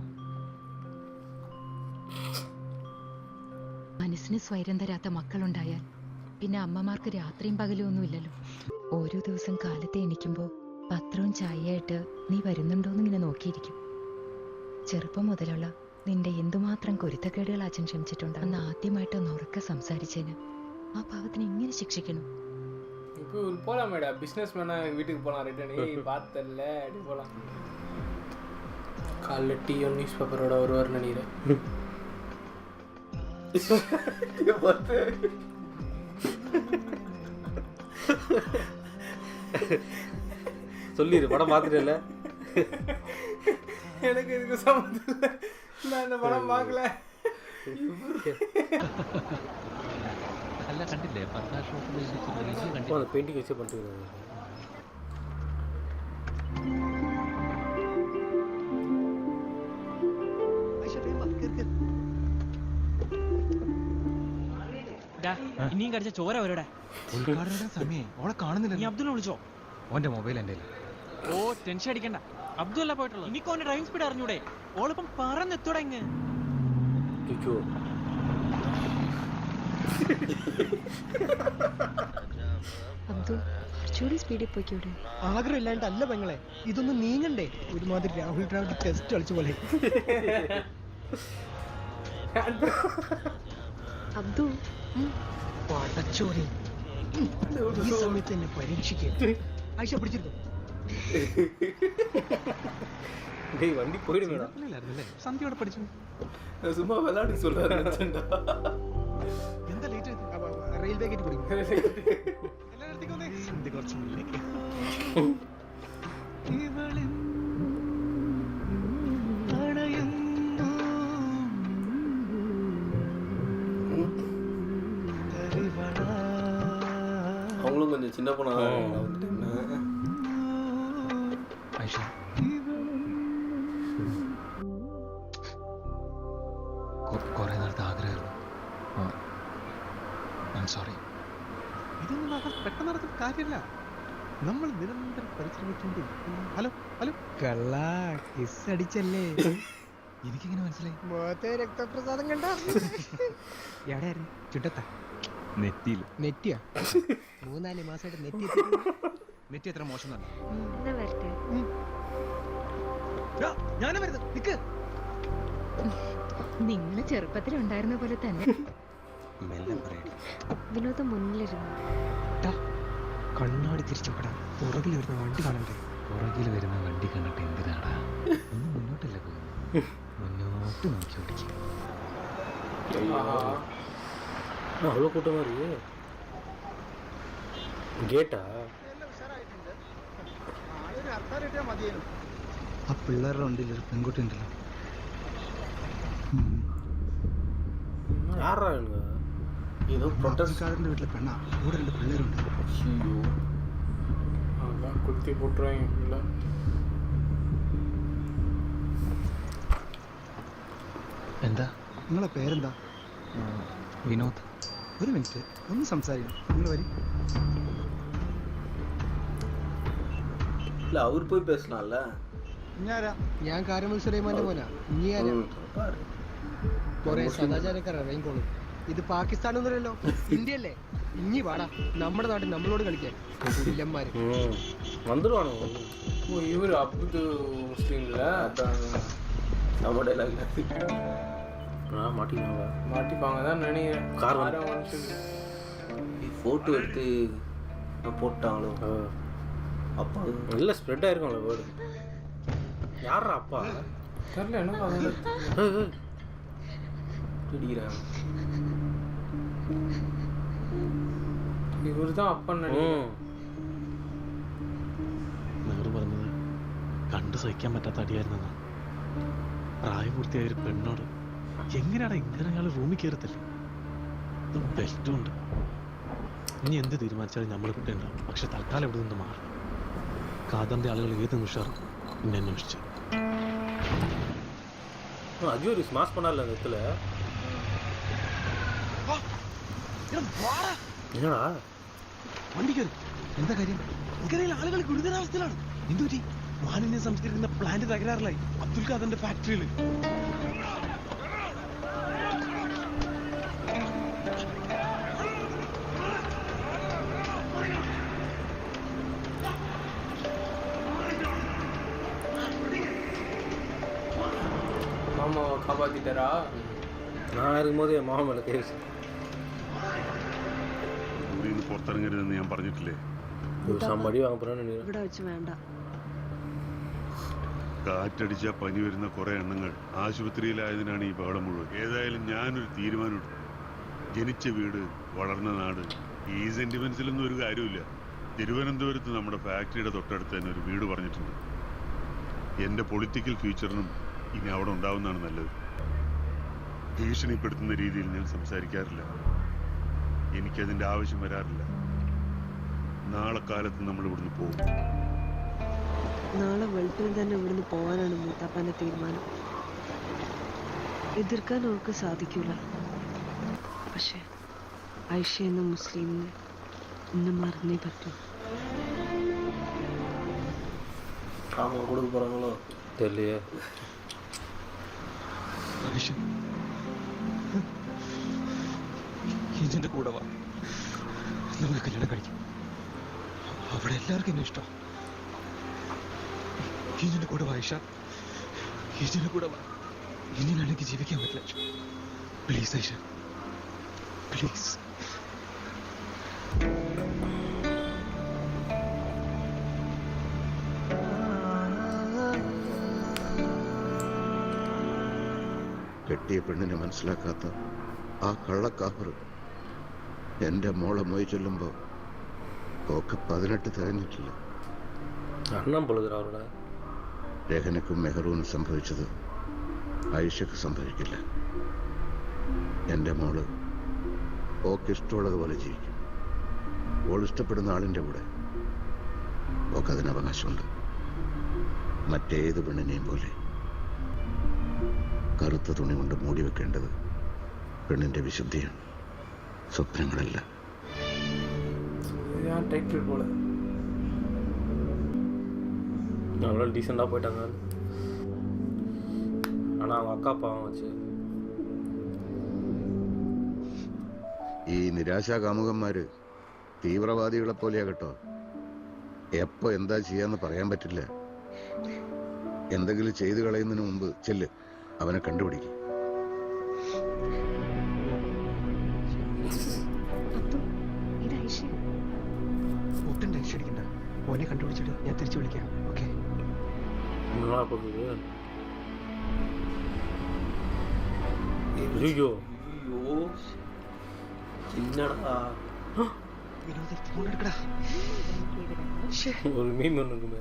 Speaker 19: മനസ്സിന് സ്വൈരം തരാത്ത മക്കളുണ്ടായാൽ പിന്നെ അമ്മമാർക്ക് രാത്രിയും പകലും ഒന്നുമില്ലല്ലോ. ഓരോ ദിവസം കാലത്തെ എണീക്കുമ്പോൾ പത്രവും ചായയായിട്ട് നീ വരുന്നുണ്ടോന്നിങ്ങനെ നോക്കിയിരിക്കും. ചെറുപ്പം മുതലുള്ള നിന്റെ എന്തുമാത്രം കുരുത്തക്കേടുകൾ അച്ഛൻ ക്ഷമിച്ചിട്ടുണ്ട്. അന്ന് ആദ്യമായിട്ടൊന്ന് ഉറക്കെ സംസാരിച്ചതിന് ആ പാവത്തിന് ഇങ്ങനെ ശിക്ഷിക്കണം.
Speaker 3: இப்போ போலாம் மேடம், பிஸ்னஸ் மேனா வீட்டுக்கு போகலாம். ரிட்டர்ன் பார்த்தல அப்படி போகலாம். காலைல டீயோ நியூஸ் பேப்பரோட வருவார் நினைக்கிறேன்.
Speaker 1: சொல்லிடு படம் பார்த்துட்டல.
Speaker 3: எனக்கு இதுக்கு சம்மந்தம் இல்லை, நான் இந்த படம் பார்க்கல.
Speaker 6: അല്ല കണ്ടില്ലേ പർദാ ഷോപ്പിൽ
Speaker 1: പെയിന്റിങ് വെച്ച് പണിട്ട്
Speaker 16: ഇനിയും കടിച്ച ചോര അവരുടെ
Speaker 7: സമയം ഓളെ കാണുന്നില്ല.
Speaker 16: നീ അബ്ദുള്ള വിളിച്ചോ?
Speaker 7: ഓന്റെ മൊബൈൽ എന്റെ.
Speaker 16: ഓ ടെൻഷൻ അടിക്കണ്ട, അബ്ദുള്ള പോയിട്ടുള്ളൂ. ഇനിക്ക് ഓന്റെ ഡ്രൈവിംഗ് സ്പീഡ് അറിഞ്ഞൂടെ? ഓളിപ്പം പറന്നെത്തൂടെ ഇങ്ങ്.
Speaker 19: അബ്ദു കുറച്ചുകൂടി സ്പീഡിൽ പോയിക്കൂടെ?
Speaker 20: ആഗ്രഹം ഇല്ലാണ്ടല്ല പെങ്ങളെ, ഇതൊന്നും നീങ്ങണ്ടേ? ഒരുമാതിരി രാഹുൽ ദ്രാവിഡ് ടെസ്റ്റ് കളിച്ച പോലെ.
Speaker 19: അബ്ദു
Speaker 20: പടച്ചോനെ, ഈ സമയത്ത് എന്നെ പരീക്ഷിക്കുക. ആയിഷ പിടിച്ചിരുന്നു.
Speaker 1: വണ്ടി പോയിടും.
Speaker 8: സന്ധ്യയോടെ പഠിച്ചു.
Speaker 2: சும்மா விளையாடி சொல்றாரு.
Speaker 20: എന്താ ലേറ്റ്? റെയിൽവേ ഗേറ്റ് പിടിക്കും.
Speaker 8: സന്ധ്യ കുറച്ച് മുന്നിലേക്ക്.
Speaker 2: அவங்களும் கொஞ்சம் சின்ன பொண்ணா
Speaker 7: ആയിഷ
Speaker 18: ഇപ്പൊ നടത്തുന്ന കാര്യമില്ല. നമ്മൾ നിരന്തരം പരിശ്രമിച്ചുകൊണ്ട്. ഹലോ ഹലോ
Speaker 20: കള്ള കിസ് അടിച്ചല്ലേ?
Speaker 7: എനിക്കിങ്ങനെ മനസ്സിലായി.
Speaker 20: മുഖത്തെ രക്തപ്രസാദം കണ്ട എവിടെയായിരുന്നു? ചുട്ടത്താ?
Speaker 7: നെറ്റിയിൽ.
Speaker 20: നെറ്റിയാ? 3-4 മാസമായിട്ട് നെറ്റി
Speaker 7: നെറ്റി എത്ര മോശം തന്നെ.
Speaker 17: എന്നാ വരട്ടെ.
Speaker 20: ഞാനും വരുന്നത്. നിക്ക്.
Speaker 19: നിങ്ങള് ചെറുപ്പത്തിലുണ്ടായിരുന്ന പോലെ തന്നെ.
Speaker 17: വിനോദം മുന്നിലിരുന്നു.
Speaker 20: കണ്ണാടി തിരിച്ചു നോക്കടാ. പുറകിൽ വരുന്ന വണ്ടി കാണണ്ടേ?
Speaker 7: പുറകിൽ വരുന്ന വണ്ടി കണ്ടിട്ട് എന്തിനാടാ? ഒന്ന് മുന്നോട്ടല്ലേ പോകുന്നു? മുന്നോട്ട് നോക്കി ഓടിക്കും.
Speaker 1: அவ்வளோ கூட்டமா இருக்கு. கேட்டா
Speaker 7: ആ പിള്ളേരുടെ വണ്ടിയിൽ ഒരു പെൺകുട്ടി ഉണ്ടല്ലോ.
Speaker 1: யாரா ஏதோ
Speaker 7: പ്രൊട്ടസ്റ്റ്കാരന്റെ വീട്ടിലെ പെണ്ണാ. കൂടെ 2 പിള്ളേരുണ്ട്.
Speaker 3: அதான் குத்தி போட்டுருவாங்க உள்ள.
Speaker 7: എന്താ
Speaker 20: നിങ്ങളെ പേരെന്താ?
Speaker 7: വിനോദ്.
Speaker 20: ഒരു മിനിറ്റ് ഒന്ന് സംസാരിക്കണം. നിങ്ങൾ വരി.
Speaker 2: இல்ல அவர் போய் பேசலாம்ல.
Speaker 20: ഞാൻ കാരമൽ സുലൈമാന്റെ മോനാ. ഇനി ആരാ? കൊറേ സദാചാരക്കാർ ഇറങ്ങിക്കോളും. ഇത് പാകിസ്ഥാനൊന്നുമല്ലല്ലോ, ഇന്ത്യയല്ലേ? ഇനി വാടാ നമ്മുടെ നാട്ടിൽ നമ്മളോട് കളിക്കാൻ പുല്ലന്മാര്.
Speaker 1: வந்துடுவானு.
Speaker 3: ஓ இவர் அப்து முஸ்லீம்ல
Speaker 2: நம்ம டைலாக்
Speaker 3: மாட்டிப்பாங்க தான் நினைக்கிறேன்.
Speaker 1: காரணம்
Speaker 2: ஃபோட்டோ எடுத்து போட்டாங்களோ அப்பா
Speaker 1: இல்லை ஸ்ப்ரெட் ஆயிருக்கும்ல வேர்டு. யாரா அப்பா
Speaker 3: தெரியல எனக்கு
Speaker 2: பிடிக்கிறாங்க.
Speaker 3: ഇവർ தான் அப்பன்னு நினைக்கிறேன்.
Speaker 21: നേർ പറഞ്ഞത് കണ്ടു സഹിക്കാൻ പറ്റാത്ത അടിയായിരുന്നതാ. പ്രായപൂർത്തിയായ ഒരു പെണ്ണോട് എങ്ങനെയാണ് ഇങ്ങനെ അയാൾ റൂമിൽ കയറത്തില്ല. ബെൽറ്റും ഉണ്ട്. ഇനി എന്ത് തീരുമാനിച്ചാലും നമ്മൾ കിട്ടേണ്ടാവും. പക്ഷെ തൽക്കാലം ഇവിടെ നിന്ന് മാറും. കാതറിന്റെ ആളുകൾ ഏത് നിമിഷം എന്നെ അന്വേഷിച്ചു.
Speaker 1: அஜூரி ஸ்மாஷ் பண்ணல அந்த இடத்துல. என்னடா
Speaker 21: വണ്ടി കയറി. എന്താ കാര്യം? ഇക്കരയിൽ ആളുകൾ ഗുരുതരാവസ്ഥയിലാണ്. എന്തുപറ്റി? മാലിന്യം സംസ്കരിക്കുന്ന പ്ലാന്റ് തകരാറിലായി. അബ്ദുൽ ഖാദറിന്റെ ഫാക്ടറിയിൽ.
Speaker 3: மாமா காப்பாத்திட்டாரா?
Speaker 1: நான் இருக்கும்போது என் மாமா மேலே கேஸ்.
Speaker 22: പുറത്തിറങ്ങരുതെന്ന് ഞാൻ പറഞ്ഞിട്ടില്ലേ?
Speaker 1: മടി വാങ്ങ പോறான்னு
Speaker 23: ഇവിടെ വെച്ച് വേണ്ട.
Speaker 22: കാറ്റടിച്ച പനി വരുന്ന കുറെ എണ്ണങ്ങൾ ആശുപത്രിയിലായതിനാണ് ഈ ബഹളം മുഴുവൻ. ഏതായാലും ഞാനൊരു തീരുമാനമെടുത്തു. ജനിച്ച വീട്, വളർന്ന നാട്, ഈ സെന്റിമെന്റ്സിലൊന്നും ഒരു കാര്യമില്ല. തിരുവനന്തപുരത്ത് നമ്മുടെ ഫാക്ടറിയുടെ തൊട്ടടുത്ത് തന്നെ ഒരു വീട് പറഞ്ഞിട്ടുണ്ട്. എൻ്റെ പൊളിറ്റിക്കൽ ഫ്യൂച്ചറിനും ഇനി അവിടെ ഉണ്ടാവുന്നതാണ് നല്ലത്. ഭീഷണിപ്പെടുത്തുന്ന രീതിയിൽ ഞാൻ സംസാരിക്കാറില്ല. എനിക്കതിൻ്റെ ആവശ്യം വരാറില്ല. നാളെ കാലത്ത് നമ്മൾ ഇവിടുന്ന് പോകും.
Speaker 23: നാളെ വെളുപ്പിൽ തന്നെ ഇവിടുന്ന് പോവാനാണ് മൂത്താപ്പാന്റെ തീരുമാനം. എതിർക്കാൻ അവർക്ക് സാധിക്കൂല. പക്ഷെ ഐഷ എന്ന മുസ്ലിമിനെ ഇന്ന് മറന്നേ പറ്റൂ.
Speaker 2: அவங்க கொடுக்க போறாங்களோ
Speaker 1: தெரியலையே.
Speaker 7: ഹിജന്റെ കൂടെ വാ, നമുക്ക് കല്യാണം കഴിക്കും. അവിടെ എല്ലാവർക്കും എന്നെ ഇഷ്ടം. ഹിജന്റെ കൂടെ വാ ഐഷ, ഹിജന്റെ കൂടെ വാ. ഇനി എനിക്ക് ജീവിക്കാൻ പറ്റില്ല. Please Aisha, please.
Speaker 24: കെട്ടിയ പെണ്ണിനെ മനസ്സിലാക്കാത്ത ആ കള്ളക്കാഫർ എൻ്റെ മോളെ മൊയ് ചൊല്ലുമ്പോൾ ഓക്ക് 18 തികഞ്ഞിട്ടില്ല. രഹനക്കും മെഹറൂനും സംഭവിച്ചത് ഐഷക്ക് സംഭവിക്കില്ല. എൻ്റെ മോള് ഓക്ക് ഇഷ്ടമുള്ളതുപോലെ ജീവിക്കും. ഓൾ ഇഷ്ടപ്പെടുന്ന ആളിൻ്റെ കൂടെ ഓക്കതിന് അവകാശമുണ്ട്. മറ്റേത് പെണ്ണിനെയും പോലെ കറുത്ത തുണി കൊണ്ട് മൂടി വെക്കേണ്ടത് പെണ്ണിൻ്റെ വിശുദ്ധിയാണ്, സ്വപ്നങ്ങളല്ല.
Speaker 3: இதுதான் டைட்டில் போல.
Speaker 1: அவ்வளோ டீசெண்டாக போயிட்டாங்க. ஆனால் அவங்க அக்கா பாவம் வச்சு
Speaker 24: ഈ നിരാശാ കാമുകന്മാര് തീവ്രവാദികളെ പോലെയാ കേട്ടോ. എപ്പോ എന്താ ചെയ്യാന്ന് പറയാൻ പറ്റില്ല. എന്തെങ്കിലും ചെയ്തു കളയുന്നതിന് മുമ്പ് ചെല്ല്, അവനെ കണ്ടുപിടിക്കും.
Speaker 20: ഒട്ടും ടെൻഷൻ അടിക്കണ്ട, മോനെ കണ്ടുപിടിച്ചിട്ട് ഞാൻ തിരിച്ചു വിളിക്കാം. ഓക്കെ
Speaker 1: ஐயோ
Speaker 2: என்னடா
Speaker 20: വിനോദ് ഫോൺ എടുക്കടാ.
Speaker 1: ஒரு மீம் ஒன்று இருக்குமே,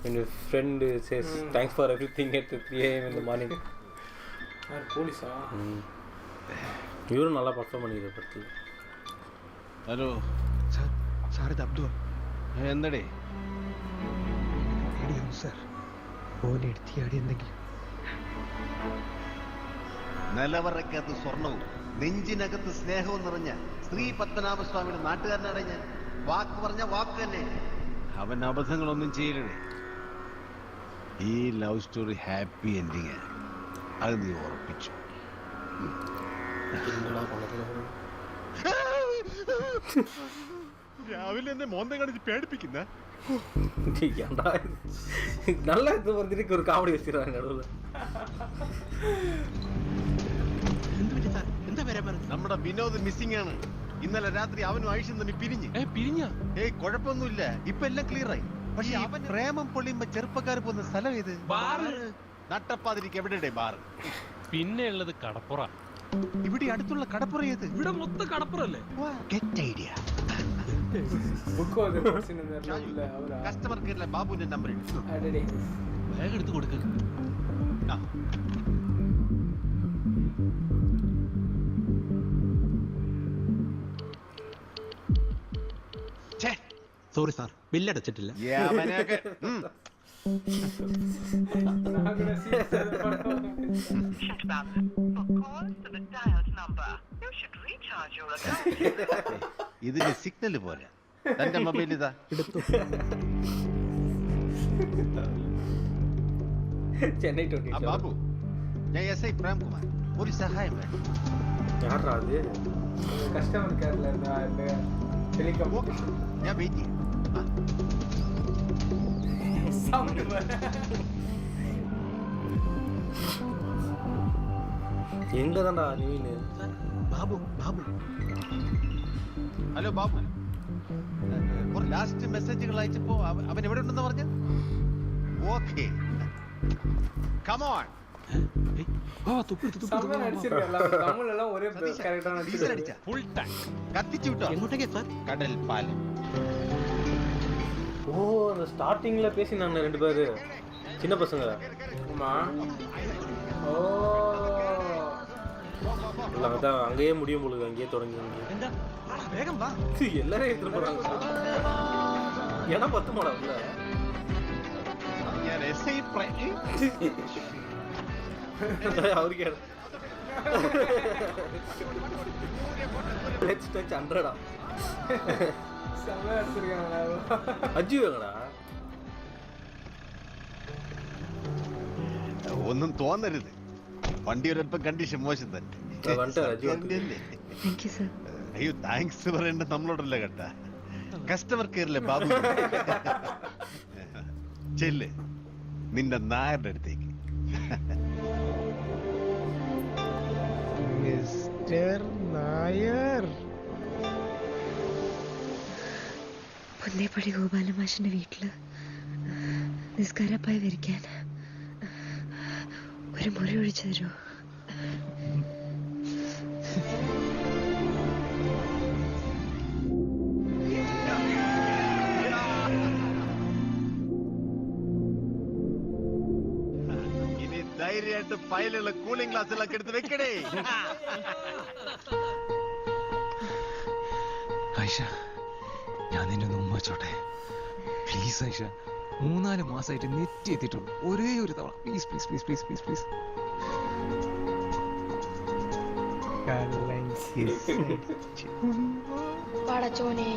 Speaker 1: என் friend says thanks for everything at 3 AM in the morning.
Speaker 3: போலீஸா?
Speaker 1: இவரும் நல்லா பர்ஃபார்ம் பண்ணிக்கிற பற்றி.
Speaker 21: ഹലോ
Speaker 20: സാർ ഇത് അബ്ദു.
Speaker 21: എന്തടേ?
Speaker 20: പേടിയാവും സാർ, മോനെ എടുത്തിയാടി എന്തെങ്കിലും.
Speaker 9: നിലവറയ്ക്കകത്ത് സ്വർണവും നെഞ്ചിനകത്ത് സ്നേഹവും നിറഞ്ഞ ശ്രീ പത്മനാഭസ്വാമിയുടെ നാട്ടുകാരനാണ് ഞാൻ. വാക്ക് പറഞ്ഞ വാക്ക് തന്നെ.
Speaker 21: അവൻ അബദ്ധങ്ങളൊന്നും ചെയ്യലേ. ഈ ലവ് സ്റ്റോറി ഹാപ്പി എൻഡിങ്, അത് നീ ഉറപ്പിച്ചു. രാവിലെ എന്നെ മോന്തം കാണിച്ച് പേടിപ്പിക്കുന്ന
Speaker 1: நல்லா இது வந்துட்டு ஒரு காமெடி வச்சிருக்காங்க நடுவில்.
Speaker 9: നമ്മുടെ വിനോദ് മിസ്സിംഗ് ആണ്. ഇന്നലെ രാത്രി അവനും ആയിഷും തമ്മിൽ പിരിഞ്ഞ. കുഴപ്പമൊന്നുമില്ല, ഇപ്പൊ എല്ലാം ക്ലിയർ ആയി. പക്ഷെ അവൻ പ്രേമം പൊളിയുമ്പോ ചെറുപ്പക്കാർ പോകുന്ന സ്ഥലം ഏത്? നട്ടപ്പാതിരിക്ക് എവിടെ ബാർ?
Speaker 6: പിന്നെ ഉള്ളത് കടപ്പുറ.
Speaker 9: ഇവിടെ അടുത്തുള്ള കടപ്പുറ ഏത്?
Speaker 16: ഇവിടെ മൊത്തം കടപ്പുറല്ലേ?
Speaker 9: Get idea. കസ്റ്റമർ കെയറിലെ ബാബുവിന്റെ നമ്പർ
Speaker 16: വേഗം എടുത്ത് കൊടുക്കുക.
Speaker 5: സോറി സാർ, ബില്ലടച്ചിട്ടില്ല.
Speaker 9: ഇതിന് സിഗ്നല് പോലെ തന്റെ മൊബൈൽ ഇതാ എടുത്തു. ബാബു, ഞാൻ SI പ്രേംകുമാർ. ഒരു സഹായം വേണം.
Speaker 3: കസ്റ്റമർ കെയറിലെ
Speaker 9: ഞാൻ വെയിറ്റ് ചെയ്യാം.
Speaker 1: எங்க தான்டா நீனு?
Speaker 9: ബാബു ഹലോ ബാബു, ലാസ്റ്റ് മെസ്സേജുകൾ അയച്ചപ്പോ അവൻ എവിടെ ഉണ്ടെന്ന് പറഞ്ഞു? Okay come on. കത്തിച്ചു വിട്ടോ. കടൽ പാലം.
Speaker 1: ஓ, அந்த ஸ்டார்டிங்ல பேசினாங்க ரெண்டு பேரு சின்ன பசங்க.
Speaker 3: ஓ,
Speaker 1: அதான் அங்கேயே முடியும் பொழுது, அங்கேயே தொடங்கி எல்லாரும் எடுத்துட்டு போறாங்க. இடம் பத்து மாடா உள்ள. அவருக்கு லெட்ஸ் டச் 100 അജു എങ്ങടാ?
Speaker 9: ഒന്നും തോന്നരുത്, വണ്ടി ഒരല്പം കണ്ടീഷൻ മോശം തന്നെ. അയ്യോ, താങ്ക്സ് പറയേണ്ട നമ്മളോടല്ല കേട്ടാ, കസ്റ്റമർ കെയറിലെ ബാബു. ചെല്ല് നിന്റെ നായരുടെ അടുത്തേക്ക്.
Speaker 20: മിസ്റ്റർ നായർ.
Speaker 23: പുന്നേപ്പടി ഗോപാലമാഷിന്റെ വീട്ടില് നിസ്കാരപ്പായി വരിക്കാൻ ഒരു മുറി ഒഴിച്ചു തരുമോ?
Speaker 9: ഇനി ധൈര്യമായിട്ട് ഫയലുള്ള കൂളിംഗ് ഗ്ലാസ്സിലൊക്കെ എടുത്ത് വെക്കണേ.
Speaker 7: ആയിഷ, ഞാൻ നിന്നെ ഒന്ന് ഉമ്മ വെച്ചോട്ടെ പ്ലീസ്. ആയിഷ, 3-4 മാസമായിട്ട് നെറ്റ് എത്തിയിട്ടുള്ളൂ, ഒരേ ഒരു തവണ please please please please please please.
Speaker 23: പടച്ചോനെ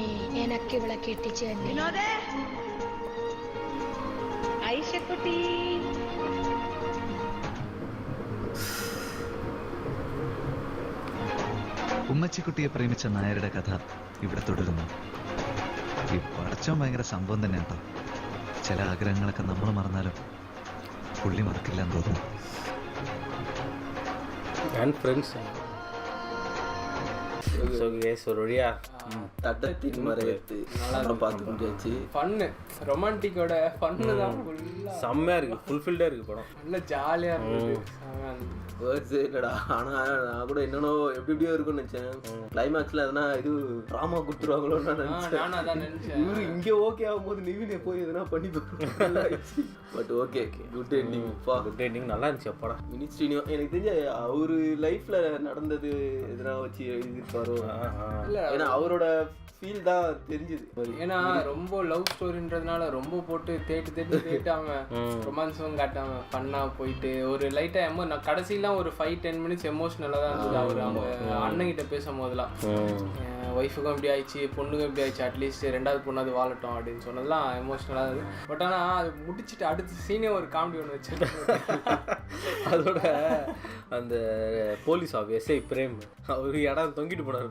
Speaker 23: എനക്ക് ഇവിടെ കെട്ടിച്ചു തന്നെ. ഐഷക്കുട്ടി
Speaker 7: ഉമ്മച്ചിക്കുട്ടിയെ പ്രേമിച്ച നായരുടെ കഥ ഇവിടെ തുടരുന്നു. ഈ പടച്ചോൻ ഭയങ്കര സംഭവം തന്നെ കേട്ടോ. ചില ആഗ്രഹങ്ങളൊക്കെ നമ്മൾ മറന്നാലും പുള്ളി മറക്കില്ലെന്ന് തോന്നുന്നു.
Speaker 1: ഞാൻ ഫ്ரெண்ட்ஸ் ஸோ கேஸ் ஒரு வழியா
Speaker 2: தட்டத்தின் மறையத்து நல்லா பார்த்து முடியாச்சு.
Speaker 3: ஃபன்னு ரொமான்டிக்கோட ஃபன்னு தான் ஃபுல்லாக
Speaker 1: செம்மையாக இருக்குது, ஃபுல்ஃபில்டாக இருக்குது படம்.
Speaker 3: நல்லா ஜாலியாக இருக்குது.
Speaker 2: வேர்ட்ஸே இல்லைடா. ஆனால் நான் கூட என்னென்னோ எப்படியோ இருக்குன்னு நினச்சேன். கிளைமேக்ஸில் எதனா இது ட்ராமா கொடுத்துருவாங்களோன்னு நான் நினச்சேன். இவரு இங்கே ஓகே ஆகும்போது நிவினை போய் எதனா பண்ணி but okay good ending.
Speaker 1: Good ending நல்லா இருந்துச்சு. அப்பாடா
Speaker 2: வினித் ஸ்ரீனிவா எனக்கு தெரிஞ்ச அவரு லைஃப்ல நடந்தது எதனா வச்சு எழுதிருப்பாரோ. ஏன்னா அவரோட ஃபீல் தான் தெரிஞ்சுது.
Speaker 3: ஏன்னா ரொம்ப லவ் ஸ்டோரின்றதுனால ரொம்ப போட்டு தேட்டு அவன் ரொமான்ஸும் காட்டாம பண்ணா போயிட்டு ஒரு லைட்டா நான் கடைசிலாம் ஒரு 5-10 மினிட்ஸ் எமோஷனலாக தான் இருந்தது. அவர் அவங்க அண்ணன்கிட்ட பேசும் போதெல்லாம் ஒய்ஃபுக்கும் இப்படி ஆயிடுச்சு, பொண்ணுக்கும் இப்படி ஆயிடுச்சு, அட்லீஸ்ட் 2வது பொண்ணாவது வாழட்டும் அப்படின்னு சொன்னதெல்லாம் எமோஷனலாக இருந்தது. பட் ஆனால் அது முடிச்சுட்டு அடுத்த சீனே ஒரு காமெடி ஒன்று வச்சு
Speaker 1: அதோட அந்த போலீஸ் எஸ்ஐ பிரேம் அவர் இடம் தொங்கிட்டு போனார்.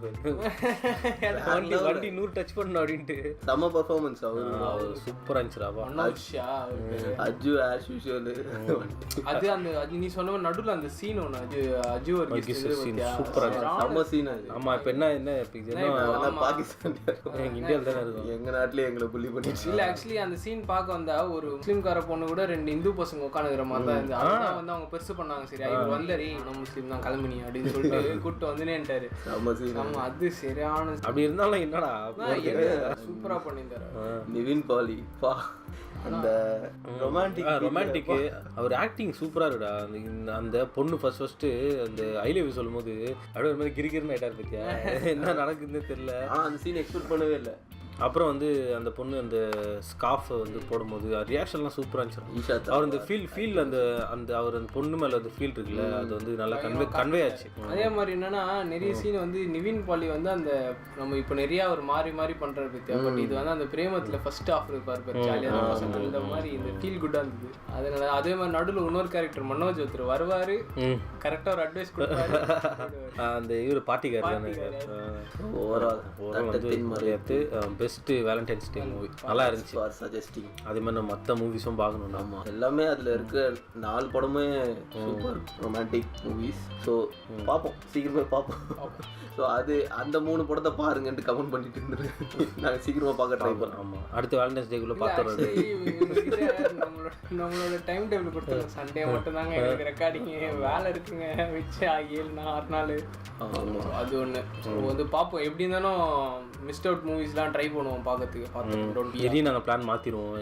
Speaker 1: வண்டி 100 டச் பண்ணணும் அப்படின்ட்டு
Speaker 2: செம்ம பர்ஃபார்மன்ஸ். அவர்
Speaker 1: சூப்பராக இருந்துச்சுடா.
Speaker 2: Aju as usual.
Speaker 3: அது அந்த நீ சொன்ன மாதிரி நடுவில் அந்த சீன் ஒன்று அஜு ஒரு
Speaker 1: சீன் சூப்பராக
Speaker 2: செம்ம சீன் அது.
Speaker 1: ஆமாம். இப்போ என்ன
Speaker 2: பாகிஸ்தான்
Speaker 1: இந்தியாவில் தானே இருக்கும்.
Speaker 2: எங்கள் நாட்டிலே எங்களை புள்ளி பண்ணிடுச்சு.
Speaker 3: இல்லை ஆக்சுவலி அந்த சீன் பார்க்க வந்தா ஒரு முஸ்லீம்கார பொண்ணு கூட 2 இந்து பசங்க உட்காந்துக்கிற மாதிரி தான் இருந்து. அதெல்லாம் வந்து அவங்க பெருசு பண்ணாங்க. சரி இவர் வந்தாரி நம்ம முஸ்லீம் தான் கிளம்பினி அப்படின்னு சொல்லிட்டு கூப்பிட்டு வந்துனேன்ட்டாரு. ஆமா அது சரியான.
Speaker 1: அப்படி இருந்தாலும் என்னடா
Speaker 3: சூப்பரா பண்ணியிருந்தாரு
Speaker 2: நிவின் பாலி. அந்த
Speaker 1: ரொமான்டிக் அவர் ஆக்டிங் சூப்பராக இருக்குடா. அந்த பொண்ணு ஃபர்ஸ்ட் அந்த ஐ லவ் யூ சொல்லும் போது அப்படியே ஒரு மாதிரி கிரிக்கிறன்னு ஆயிட்டாரு. பத்தியா என்ன நடக்குதுன்னு தெரியல.
Speaker 2: அந்த சீன் எக்ஸ்பெக்ட் பண்ணவே இல்லை.
Speaker 1: அப்புறம் வந்து அந்த பொண்ணு அந்த ஸ்கார்ஃபை வந்து போடும்போது ரியாக்ஷன்லாம் சூப்பராக இருந்துச்சு. அவர் அந்த ஃபீல் அந்த அவர் அந்த பொண்ணு மேலே அந்த ஃபீல் இருக்குல்ல, அது வந்து நல்லா கன்வே ஆச்சு.
Speaker 3: அதே மாதிரி என்னன்னா நிறைய சீன் வந்து நிவின் பாலி வந்து அந்த நம்ம இப்போ நிறைய அவர் மாறி பண்ணுறாரு பத்தியா. பட் இது வந்து அந்த பிரேமத்தில் ஃபர்ஸ்ட் ஆஃப் இருப்பார் ஜாலியாக பசங்க இந்த மாதிரி இந்த ஃபீல் குட்டாக இருந்தது. அதனால அதே மாதிரி நடுவில் இன்னொரு கேரக்டர் மனோஜ் ஒருத்தர் வருவார், கரெக்டாக ஒரு அட்வைஸ் கொடுப்பாரு.
Speaker 1: அந்த இவர் பாட்டிக்காரர் பெஸ்ட் வேலண்டைன்ஸ் டே மூவி நல்லா இருந்துச்சு.
Speaker 2: சஜஸ்டிங்
Speaker 1: அதே மாதிரி நம்ம மற்ற மூவிஸும் பார்க்கணும்.
Speaker 2: ஆமாம் எல்லாமே அதில் இருக்க 4 படமே சூப்பர் ரொமான்டிக் மூவிஸ். ஸோ பார்ப்போம், சீக்கிரமே பார்ப்போம். ஸோ அது அந்த 3 படத்தை பாருங்கன்ட்டு கமெண்ட் பண்ணிட்டு இருந்துருக்கு. நாங்கள் சீக்கிரமாக பார்க்க ட்ரை பண்ணுறோம்.
Speaker 1: ஆமாம் அடுத்த வேலண்டைன்ஸ் டேக்குள்ளே பார்த்துறது.
Speaker 3: நம்மளோட டைம் டேபிள் கொடுத்துருவோம். சண்டே மட்டும் தாங்க எனக்கு ரெக்கார்டிங் வேலை இருக்குங்க வச்சு 7-6 நாள். அது ஒன்று வந்து பார்ப்போம். எப்படி இருந்தாலும் மிஸ்ட் அவுட் மூவிஸ்லாம் ட்ரை பண்ணுவோம் பார்க்கறதுக்கு.
Speaker 1: எதையும் நாங்கள் பிளான் மாற்றிடுவோம்.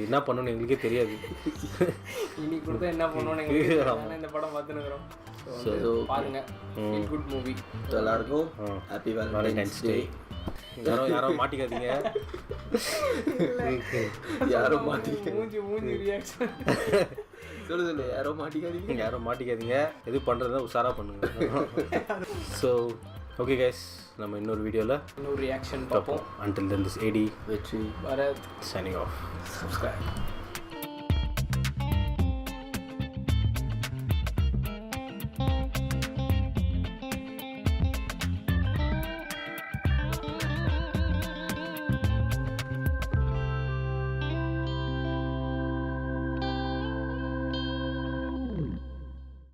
Speaker 1: என்ன பண்ணணும்னு எங்களுக்கே தெரியாது.
Speaker 3: இன்னைக்கு கொடுத்தா என்ன பண்ணணும்னு எங்களுக்கு இந்த படம் பார்த்துனுக்குறோம். பாருங்க குட் மூவி.
Speaker 2: எல்லாருக்கும் ஹாப்பி வேலண்டைன்ஸ் டே.
Speaker 1: யாரும் மாட்டிக்காதீங்க.
Speaker 2: யாரும் மாட்டிக்க
Speaker 3: மூஞ்சி ரியாக்ஷன்
Speaker 2: சொல்லு.
Speaker 1: யாரும் மாட்டிக்காதீங்க. எது பண்ணுறதா உஷாராக பண்ணுங்க. ஸோ ஓகே கைஸ், நம்ம இன்னொரு வீடியோவில்
Speaker 3: இன்னொரு ரியாக்ஷன் பார்ப்போம்.
Speaker 1: Until then, this AD
Speaker 2: வெற்றி
Speaker 3: பரத்
Speaker 1: signing off.
Speaker 2: subscribe.